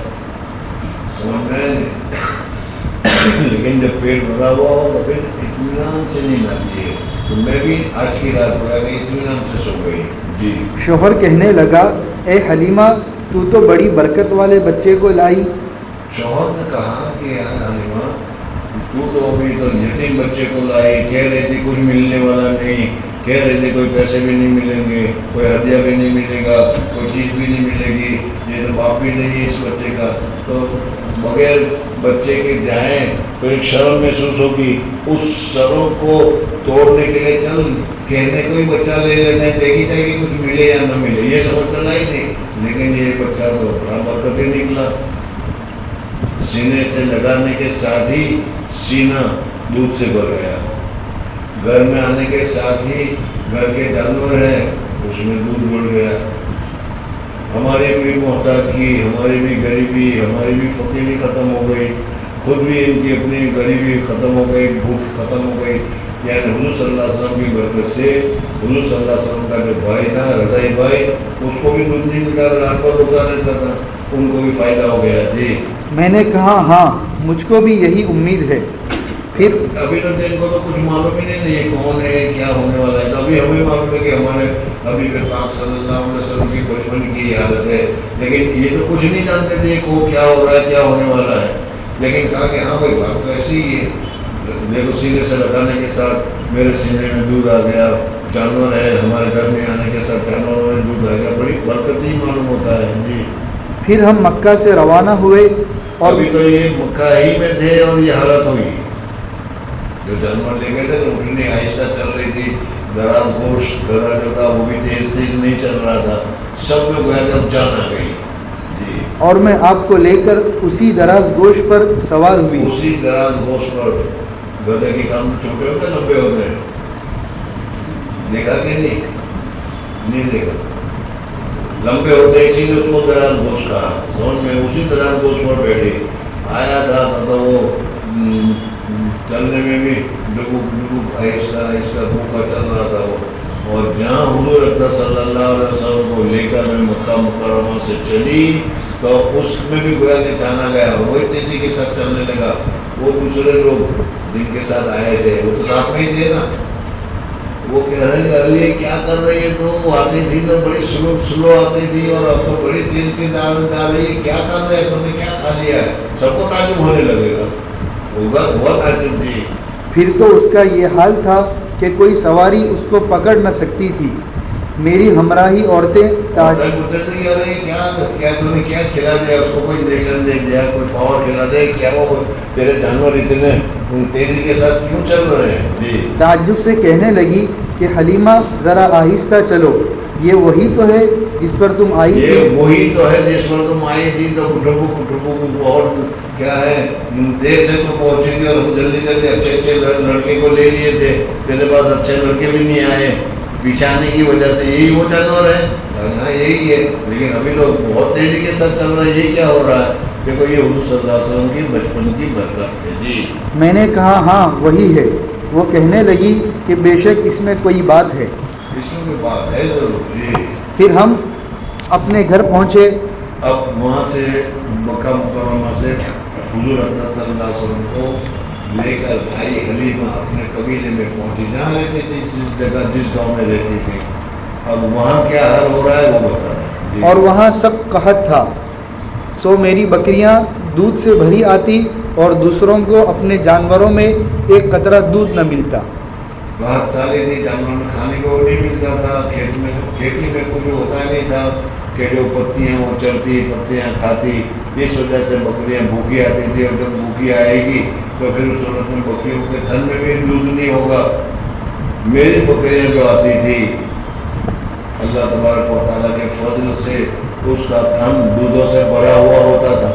S2: سمجھ میں نہیں، لیکن جب پیٹ بھرا ہوا ہو تو پھر اطمینان سے نیند آتی ہے۔ تو میں بھی آج کی رات پڑا کہ اطمینان سے سو گئی جی۔
S1: شوہر کہنے لگا، اے حلیمہ تو بڑی برکت والے بچے کو لائی۔
S2: شوہر نے کہا کہ یار حلیمہ تو ابھی تو یتیم بچے کو لائی، کہہ رہی تھی کچھ ملنے والا نہیں، کہہ رہے تھے کوئی پیسے بھی نہیں ملیں گے، کوئی ہدیہ بھی نہیں ملے گا، کوئی چیز بھی نہیں ملے گی، یہ تو باپ بھی نہیں ہے اس بچے کا، تو بغیر بچے کے جائیں تو ایک شرم محسوس ہوگی، اس شرم کو توڑنے کے لیے چل کہنے کوئی بچہ لے لیتے ہیں، دیکھی جائے کہ کچھ ملے یا نہ ملے، یہ سمجھ کر لائی تھی، لیکن یہ بچہ تو بڑا برکت ہی نکلا، سینے سے لگانے کے ساتھ ہی سینہ دودھ سے بھر گیا، گھر میں آنے کے ساتھ ہی گھر کے جانور ہیں اس میں دودھ بڑھ گیا، ہماری بھی محتاج کی، ہماری بھی غریبی، ہماری بھی فقیری ختم ہو گئی، خود بھی ان کی اپنی غریبی ختم ہو گئی، بھوک ختم ہو گئی، یعنی حضور صلی اللہ علیہ وسلم کی برکت سے حضور صلی اللہ علیہ وسلم کا جو بھائی تھا رضائی بھائی، اس کو بھی دودھ نہیں ملتا، رات پر ہوتا رہتا تھا، ان کو بھی فائدہ ہو گیا جی۔
S1: میں نے کہا ہاں مجھ کو بھی یہی امید ہے۔ پھر
S2: ابھی تک ان کو تو کچھ معلوم ہی نہیں یہ کون ہے، کیا ہونے والا ہے، تو ابھی ہمیں معلوم ہے کہ ہمارے ابھی پاک صلی اللہ علیہ وسلم کی بچپن کی حالت ہے، لیکن یہ تو کچھ نہیں جانتے تھے کہ کیا ہو رہا ہے، کیا ہونے والا ہے، لیکن کہا کہ ہاں بھائی بات تو ایسی ہی ہے، دیکھو سینے سے لگانے کے ساتھ میرے سینے میں دودھ آ گیا، جانور ہے ہمارے گھر میں آنے کے ساتھ جانوروں میں دودھ آ گیا، بڑی برکت ہی معلوم ہوتا ہے جی۔
S1: پھر ہم مکہ سے روانہ ہوئے اور
S2: ابھی تو یہ مکہ ہی میں تھے اور یہ حالت ہوئی، جو جانور لے گئے تھے تو اٹھنے آہستہ چل رہی تھی، دراز گوشت گڑا جو تھا وہ بھی تیز نہیں چل رہا تھا، سب میں گویا کہ اب جان آ گئی جی۔
S1: اور میں آپ کو لے کر اسی دراز گوشت پر سوار ہوئی۔
S2: اسی دراز گوشت پر، گدھے کے کام چھوٹے ہوتے لمبے ہوتے ہیں، دیکھا کہ نہیں دیکھا، لمبے ہوتے اسی لیے اس کو دراز گوشت کہا، سون میں اسی دراز گوشت پر بیٹھے آیا تھا تو وہ چلنے میں بھی ڈبوک آہستہ آہستہ بھوکا چل رہا تھا وہ، اور جہاں حضور اکرم صلی اللہ علیہ وسلم کو لے کر میں مکہ مکرمہ سے چلی تو اس میں بھی گویا کہ جانا گیا، وہی تیزی کے ساتھ چلنے لگا، وہ دوسرے لوگ جن کے ساتھ آئے تھے وہ تو ساتھ میں ہی تھے نا، وہ کہہ رہے ہیں علی کیا کر رہی ہے، تو وہ آتی تھی تو بڑی سلو آتی تھی اور اب تو بڑی تیز کی جا رہی ہے، کیا کر رہے ہیں، تم نے کیا کھا لیا ہے، سب کو تعجب ہونے لگے گا، ہوا تعجب جی۔
S1: پھر تو اس کا یہ حال تھا کہ کوئی سواری اس کو پکڑ نہ سکتی تھی، میری ہمراہی عورتیں
S2: پوچھتے تھے کہ ارے کیا تم نے کیا کھلا دیا اس کو، کوئی انجیکشن دے دیا، کوئی پاور کھلا دے، کیا وہ تیرے جانور اتنے تیزی کے ساتھ کیوں چل رہے ہیں جی۔ تعجب
S1: سے کہنے لگی کہ حلیمہ ذرا آہستہ چلو، یہ وہی تو ہے جس پر تم آئی تھی،
S2: یہ وہی تو ہے جس پر تم آئی تھی، تو ڈبو اور کیا ہے، دیر سے تو پہنچی تھی اور ہم جلدی اچھے لڑکے کو لے لیے تھے، تیرے پاس اچھے لڑکے بھی نہیں آئے، پیچھے آنے کی وجہ سے یہی وہ جانور ہے، ہاں یہی ہے، لیکن ابھی تو بہت تیزی کے ساتھ چل رہا ہے، یہ کیا ہو رہا ہے، دیکھو یہ حضور صلی اللہ علیہ وسلم کی بچپن کی برکت ہے جی۔
S1: میں نے کہا ہاں وہی ہے، وہ کہنے لگی کہ بے شک اس میں کوئی بات ہے،
S2: اس میں کوئی بات ہے ضرور جی۔
S1: پھر ہم اپنے گھر پہنچے۔
S2: اب وہاں سے مکہ مکرمہ سے حضور اکرم صلی اللہ علیہ وسلم کو لے کر بھائی حلیمہ اپنے قبیلے میں پہنچی، جہاں رہتی تھی، جس جگہ جس گاؤں میں رہتی تھی. اب وہاں کیا حل ہو رہا ہے وہ بتا رہے ہیں.
S1: اور وہاں سخت قحط تھا، سو میری بکریاں دودھ سے بھری آتی اور دوسروں کو اپنے جانوروں میں ایک قطرہ دودھ نہ ملتا.
S2: بہت ساری تھی، جانوروں میں کھانے کو نہیں ملتا تھا، کھیتی میں کچھ ہوتا نہیں تھا کہ جو پتیاں وہ چرتی پتیاں کھاتی. اس وجہ سے بکریاں بھوکی آتی تھی، اور جب بھوکی آئے گی تو پھر اس صورت میں بکریوں کے تھن میں بھی دودھ نہیں ہوگا. میری بکریاں جو آتی تھی اللہ تبارک و تعالیٰ کے فضل سے اس کا تھن دودھوں سے بھرا ہوا ہوتا تھا،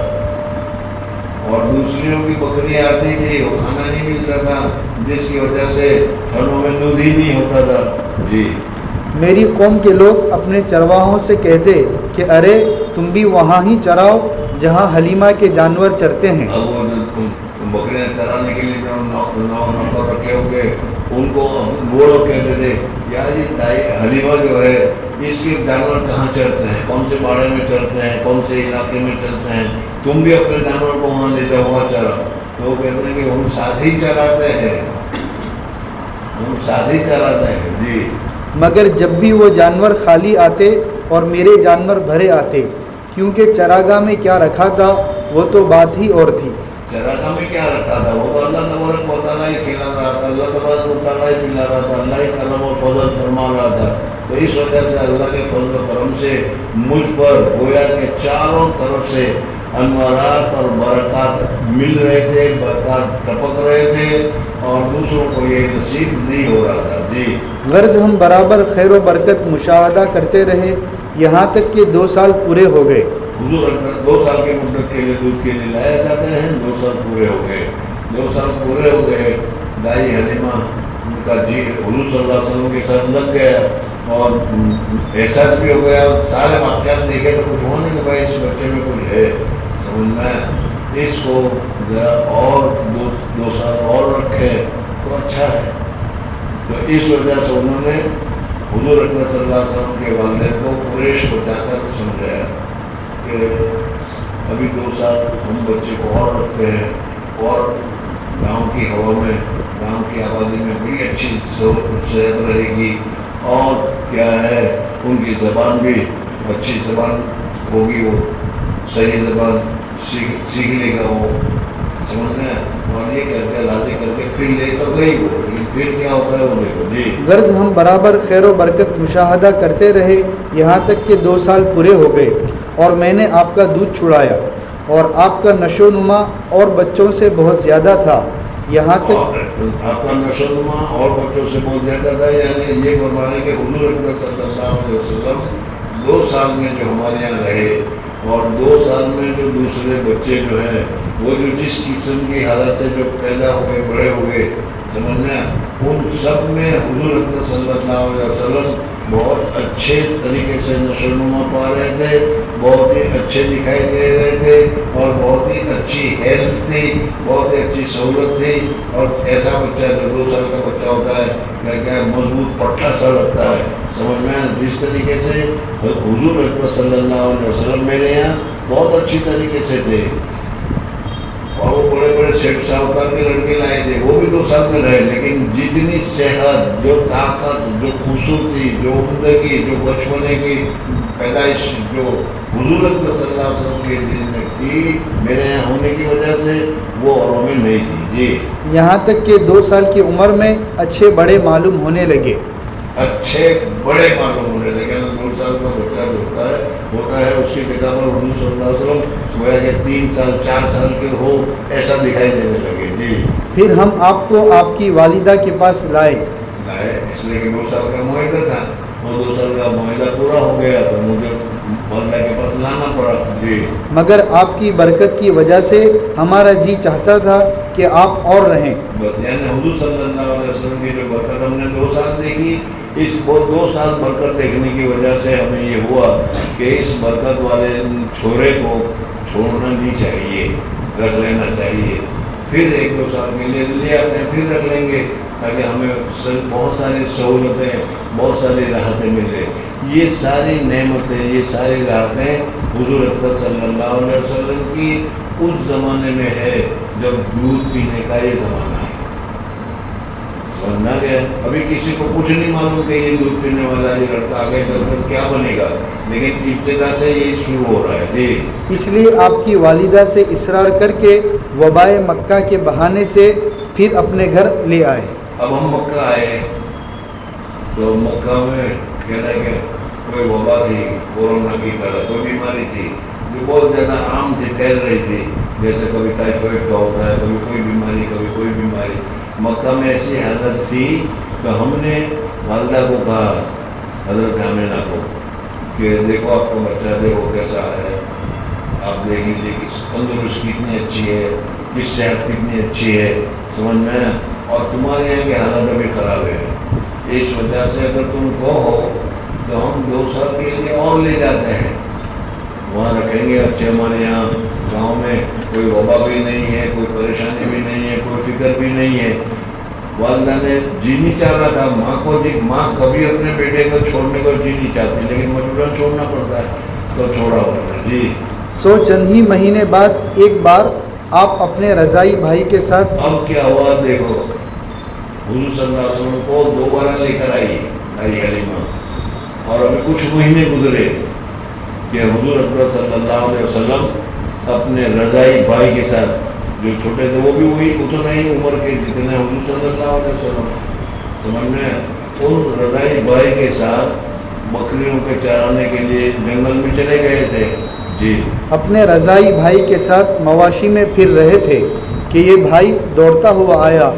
S2: اور دوسریوں کی بکریاں آتی تھی وہ کھانا نہیں ملتا تھا، جس کی وجہ سے تھنوں میں دودھ ہی نہیں ہوتا تھا. جی.
S1: میری قوم کے لوگ اپنے چرواہوں سے کہتے کہ ارے تم بھی وہاں ہی چراؤ جہاں حلیمہ کے جانور چرتے ہیں.
S2: اب وہ بکریاں چرانے کے لیے جو نوکر رکھے ہوئے ان کو وہ لوگ کہتے تھے یار یہ تائی حلیمہ جو ہے اس کے جانور کہاں چرتے ہیں، کون سے باڑے میں چرتے ہیں، کون سے علاقے میں چرتے ہیں، تم بھی اپنے جانور کو وہاں لے جاؤ، وہاں چرا. تو وہ کہتے ہیں کہ ہم ساتھ ہی چراتے ہیں، ہم ساتھ ہی چراتے ہیں. جی.
S1: مگر جب بھی وہ جانور خالی آتے اور میرے جانور بھرے آتے، کیونکہ چراگاہ میں کیا رکھا تھا وہ تو بات ہی اور تھی.
S2: چراگاہ میں کیا رکھا تھا وہ تو اللہ تبارک و تعالیٰ ہی کھلا رہا تھا، اللہ تبارک و تعالیٰ ہی پلا رہا تھا، اللہ ہی کرم اور فضل فرما رہا تھا. تو اس وجہ سے اللہ کے فضل و کرم سے مجھ پر گویا کہ چاروں طرف سے انوارات اور برکات مل رہے تھے، برکات ٹپک رہے تھے، اور دوسروں کو یہ نصیب نہیں ہو رہا تھا. جی.
S1: غرض ہم برابر خیر و برکت مشاہدہ کرتے رہے یہاں تک کہ 2 سال پورے ہو گئے.
S2: حضور 2 سال کی مدت کے لیے دودھ کے لیے لائے جاتے ہیں. 2 سال پورے ہو گئے. 2 سال پورے ہو گئے. دائی حلیمہ ان کا جی حضور صلی اللہ علیہ وسلم کے ساتھ لگ گیا، اور احساس بھی ہو گیا. سارے واقعات دیکھے تو کچھ ہونے کہ بھائی اس بچے میں کچھ ہے، سمجھ میں اس کو ذرا اور 2 سال اور رکھے تو اچھا ہے. تو اس وجہ سے انہوں نے حضور اکرم صلی اللہ علیہ وسلم کے والدین کو قریش کو جا کر سمجھایا کہ ابھی 2 سال ہم بچے کو اور رکھتے ہیں، اور گاؤں کی ہوا میں، گاؤں کی آبادی میں بڑی اچھی صحت رہے گی، اور کیا ہے ان کی زبان بھی اچھی زبان ہوگی، وہ صحیح زبان سیکھ لے گا وہ، سمجھنا ہے. اور یہ کر کے راضی کر کے پھر لے تو گئی وہ، لیکن پھر کیا ہوتا ہے وہ دیکھو. جی.
S1: غرض ہم برابر خیر و برکت مشاہدہ کرتے رہے یہاں تک کہ 2 سال پورے ہو گئے، اور میں نے آپ کا دودھ چھڑایا، اور آپ کا نشو و نما اور بچوں سے بہت زیادہ تھا، یہاں تک
S2: آپ کا نشو و نما اور بچوں سے بہت زیادہ تھا. یعنی یہ فرما رہے کہ حضور اکرم صلی اللہ علیہ وسلم 2 سال میں جو ہمارے یہاں رہے، اور 2 سال میں جو دوسرے بچے جو ہیں وہ جو جس قسم کی حالت سے جو پیدا ہوئے بڑے ہوئے، سمجھنا ان سب میں حضور اکرم صلی اللہ علیہ وسلم بہت اچھے طریقے سے نشو و نما پا رہے تھے، بہت ہی اچھے دکھائی دے رہے تھے، اور بہت ہی اچھی ہیلتھ تھی، بہت ہی اچھی سہولت تھی. اور ایسا بچہ جو 2 سال کا بچہ ہوتا ہے کیا مضبوط پٹھا سا لگتا ہے، سمجھ میں. جس طریقے سے حضور اکرم صلی اللہ علیہ وسلم میرے یہاں بہت اچھی طریقے سے تھے، اور وہ بڑے بڑے سیٹ شاہکار کے لڑکے لائے تھے، وہ بھی 2 سال میں رہے. لیکن جتنی صحت، جو طاقت، جو خوبصورتی، جو عمدگی، جو بچپنے کی پیدائش جو حضور صلی اللہ علیہ وسلم کے دل میں تھی، میرے یہاں ہونے کی وجہ سے وہ اوروں میں نہیں تھی. جی.
S1: یہاں تک کہ 2 سال کی عمر میں اچھے بڑے معلوم ہونے لگے.
S2: اچھے بڑے معلوم ہونے لگے. 2 سال کا بچہ جو ہوتا ہے اس کی جگہ پر حضور صلی اللہ علیہ وسلم گویا کہ 3 سال 4 سال کے ہو ایسا دکھائی دینے لگے. جی.
S1: پھر ہم آپ کو آپ کی والدہ کے پاس لائے،
S2: اس لیے کہ 2 سال کا معاہدہ تھا، وہ 2 سال کا معاہدہ پورا ہو گیا تو مجھے والدہ کے پاس لانا پڑا. جی.
S1: مگر آپ کی برکت کی وجہ سے ہمارا جی چاہتا تھا کہ آپ اور رہیں.
S2: یعنی حضور صلی اللہ علیہ وسلم کی جو برکت ہم نے 2 سال دیکھی، اس 2 سال برکت دیکھنے کی وجہ سے ہمیں یہ ہوا کہ اس برکت والے چھوڑے کو چھوڑنا نہیں چاہیے، رکھ لینا چاہیے. پھر 1-2 سال کے لیے لے آتے ہیں، پھر رکھ لیں گے تاکہ ہمیں بہت ساری سہولتیں، بہت ساری راحتیں ملے۔ یہ ساری نعمتیں، یہ ساری راحتیں حضور اکرم صلی اللہ علیہ وسلم کی اس زمانے میں ہے جب دودھ پینے کا یہ زمانہ ہے۔ سمجھنا گیا؟ ابھی کسی کو کچھ نہیں معلوم کہ یہ دودھ پینے والا یہ لڑکا آگے چل کر کیا بنے گا، لیکن ابتدا سے یہ شروع ہو رہا ہے۔ جی،
S1: اس لیے آپ کی والدہ سے اصرار کر کے وبائے مکہ کے بہانے سے پھر اپنے گھر لے آئے۔
S2: اب ہم مکہ آئے تو مکہ میں کہنا ہے کہ کوئی وبا تھی، کورونا کی طرح کوئی بیماری تھی جو بہت زیادہ عام تھی، پھیل رہی تھی، جیسے کبھی ٹائیفائڈ کا ہوتا ہے، کبھی کوئی بیماری، کبھی کوئی بیماری۔ مکہ میں ایسی حالت تھی تو ہم نے والدہ کو کہا، حضرت آمینہ کو، کہ دیکھو آپ کا بچہ دیکھو کیسا ہے، آپ دیکھ لیجیے کہ تندرستی کتنی اچھی ہے، کس صحت کتنی اچھی ہے، سمجھ میں، اور تمہارے یہاں کی حالت ابھی خراب ہے، اس وجہ سے اگر تم کہو تو ہم 2 سال کے لیے اور لے جاتے ہیں، وہاں رکھیں گے۔ اچھے ہمارے یہاں گاؤں میں کوئی وبا بھی نہیں ہے، کوئی پریشانی بھی نہیں ہے، کوئی فکر بھی نہیں ہے۔ والدہ نے جی نہیں چاہا تھا، ماں کبھی اپنے بیٹے کو چھوڑنے کو جی نہیں چاہتی، لیکن مجبوراً چھوڑنا پڑتا ہے، تو چھوڑا ہوتا ہے۔ جی،
S1: سو چند ہی مہینے بعد ایک بار آپ اپنے رضائی بھائی کے ساتھ
S2: اب کیا ہوا دیکھو، حضور صلی اللہ علیہ وسلم کو دوبارہ لے کر آئی حلیمہ، اور ابھی کچھ مہینے گزرے کہ حضور اکرم صلی اللہ علیہ وسلم اپنے رضائی بھائی کے ساتھ، جو چھوٹے تھے وہ بھی وہی اتنا ہی عمر کے جتنے حضور صلی اللہ علیہ وسلم، سمجھ میں، ان رضائی بھائی کے ساتھ بکریوں کے چرانے کے لیے جنگل میں چلے گئے تھے۔ جی،
S1: اپنے رضائی بھائی کے ساتھ مواشی میں پھر رہے تھے کہ یہ بھائی دوڑتا ہوا آیا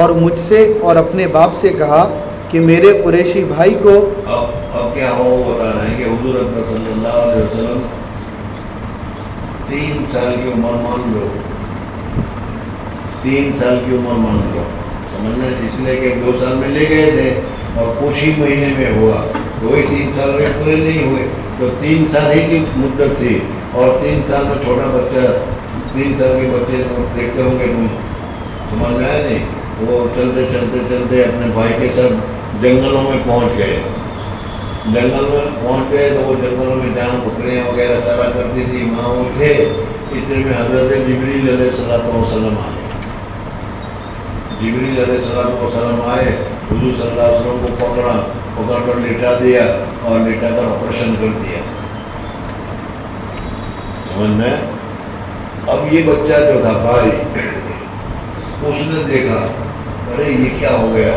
S1: اور مجھ سے اور اپنے باپ سے کہا کہ میرے قریشی بھائی کو
S2: اب کیا ہو، وہ بتا رہے ہیں کہ حضور اکرم صلی اللہ علیہ وسلم 3 سال کی عمر مان لو، 3 سال کی عمر مان لو، سمجھنا، اس لیے کہ 2 سال میں لے گئے تھے اور کچھ ہی مہینے میں ہوا، وہی 3 سال میں پورے نہیں ہوئے، تو 3 سال ہی کی مدت تھی، اور 3 سال میں چھوٹا بچہ، 3 سال کے بچے دیکھتے ہوں گے تم، سمجھ میں آیا نہیں؟ وہ چلتے چلتے چلتے اپنے بھائی کے ساتھ جنگلوں میں پہنچ گئے، جنگل میں پہنچ گئے تو وہ جنگلوں میں جہاں بکریاں وغیرہ چارا کرتی تھی وہاں وہ تھے، اتنے میں حضرت جبریل علیہ السلام آئے۔ جبریل علیہ السلام آئے، حضور صلی اللہ علیہ وسلم کو پکڑ کر لٹا دیا اور لٹا کر آپریشن کر دیا، سمجھ میں۔ اب یہ بچہ جو تھا بھائی، اس نے دیکھا، ارے یہ کیا ہو گیا،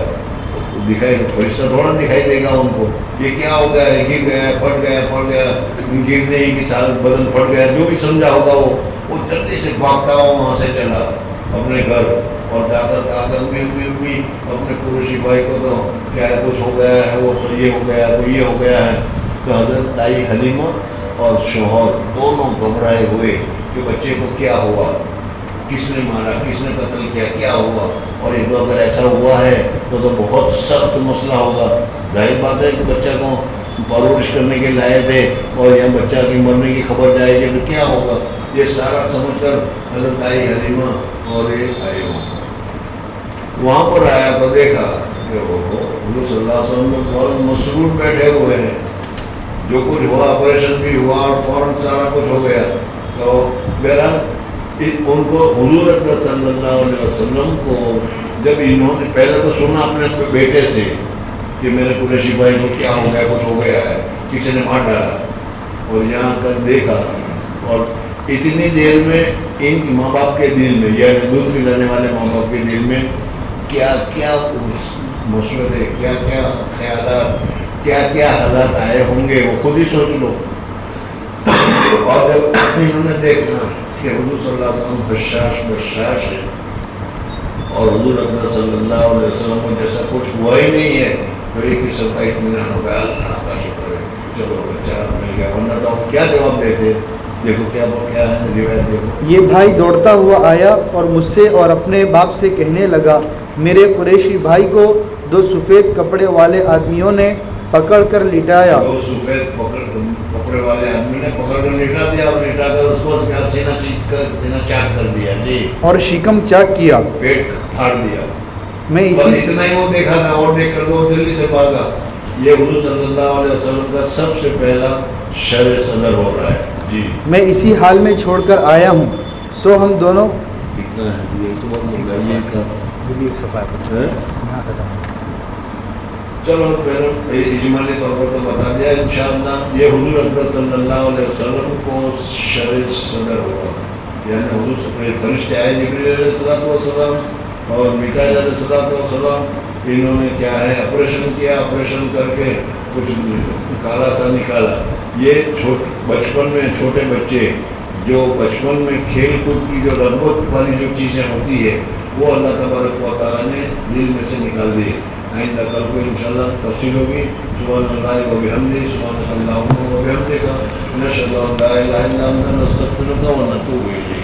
S2: دکھائی فرشتہ تھوڑا دکھائی دے گا ان کو، یہ کیا ہو گیا ہے، گر گیا، پھٹ گیا، گرنے کی ساتھ بدن پھٹ گیا، جو بھی سمجھا ہوگا وہ جلدی سے بھاگتا ہوا وہاں سے چلا اپنے گھر، اور جا کر کہا کہ امی اپنے قریشی بھائی کو تو کیا ہے، کچھ ہو گیا ہے، وہ تو یہ ہو گیا، وہ یہ ہو گیا ہے۔ تو حضرت دائی حلیمہ اور شوہر دونوں گھبرائے ہوئے کہ بچے کو کیا ہوا، کس نے مارا، کس نے قتل کیا، کیا ہوا، اور یہ تو اگر ایسا ہوا ہے تو بہت سخت مسئلہ ہوگا۔ ظاہر بات ہے کہ بچہ کو پرورش کرنے کے لائے تھے اور یہاں بچہ کی مرنے کی خبر جائے گی تو کیا ہوگا، یہ سارا سمجھ کر حضرت دائی حلیمہ اور ایک آئے وہاں پر آیا تو دیکھا کہ حضور صلی اللہ علیہ وسلم بہت مسرور بیٹھے ہوئے ہیں، جو کچھ ہوا آپریشن بھی ہوا اور فوراً سارا کچھ ہو گیا۔ تو بہرحال ان کو حضور اکرم صلی اللہ علیہ وسلم کو جب انہوں نے پہلے تو سنا اپنے بیٹے سے کہ میرے قریشی بھائی کو کیا ہو گیا، کچھ ہو گیا ہے، کسی نے مار ڈالا، اور یہاں کر دیکھا، اور اتنی دیر میں ان کے ماں باپ کے دل میں، یعنی دودھ پلانے والے ماں باپ کے دل میں کیا کیا مشورے، کیا کیا خیالات، کیا کیا حالات آئے ہوں گے، وہ خود ہی سوچ لو۔ اور جب انہوں نے دیکھا کہ حضور صلی اللہ علیہ وسلم بشاش ہے، اور حضور اکرم صلی اللہ علیہ وسلم کو جیسا کچھ ہوا ہی نہیں ہے، تو ایک قسم کا اطمینان ہو گیا، اللہ کا شکر ہے، چلو بچہ مل گیا، ورنہ تو کیا جواب دیتے۔ دیکھو کیا ہے روایت، دیکھو
S1: یہ بھائی دوڑتا ہوا آیا اور مجھ سے اور اپنے باپ سے کہنے لگا، میرے قریشی بھائی کو 2 سفید کپڑے والے آدمیوں نے پکڑ کر لٹایا۔
S2: 2 سفید کپڑے والے آدمی نے پکڑ کر لٹا دیا اور لٹا کر اس کو سینہ چاک کر دیا جی
S1: اور شکم چاک کیا.
S2: پیٹ پھاڑ دیا.
S1: میں
S2: اور
S1: اسی
S2: اتنا ہی وہ دیکھا تھا اور دیکھ کر وہ جلدی سے بھاگا. یہ حضور صلی اللہ علیہ وسلم کا سب سے پہلا شر صدر ہو رہا ہے جی.
S1: میں اسی حال میں چھوڑ کر آیا ہوں. سو ہم دونوں
S2: کتنا ہے یہ تو بہت لمبا ہے.
S1: یہ بھی ایک صفحہ ہے یہاں ختم.
S2: چلو پہلے اجمالی طور پر تو بتا دیا انشاءاللہ. یہ حضور اکبر صلی اللہ علیہ وسلم کو شر صدر ہوا یعنی حضور سے فرشتے آئے جبریل علیہ الصلوۃ والسلام اور میکائیل علیہ الصلوۃ والسلام. انہوں نے کیا ہے آپریشن کیا. آپریشن کر کے کچھ کالا سا نکالا. یہ بچپن میں چھوٹے بچے جو بچپن میں کھیل کود کی جو رغبت والی جو چیزیں ہوتی ہے وہ اللہ تبارک و تعالیٰ نے دل میں سے نکال دی. آئندہ کل کو انشاءاللہ تفصیل ہوگی. سبحان اللہ و بحمدہ سبحان اللہ و بحمدہ نشہد ان لا الہ الا انت نستغفرک و نتوب الیک.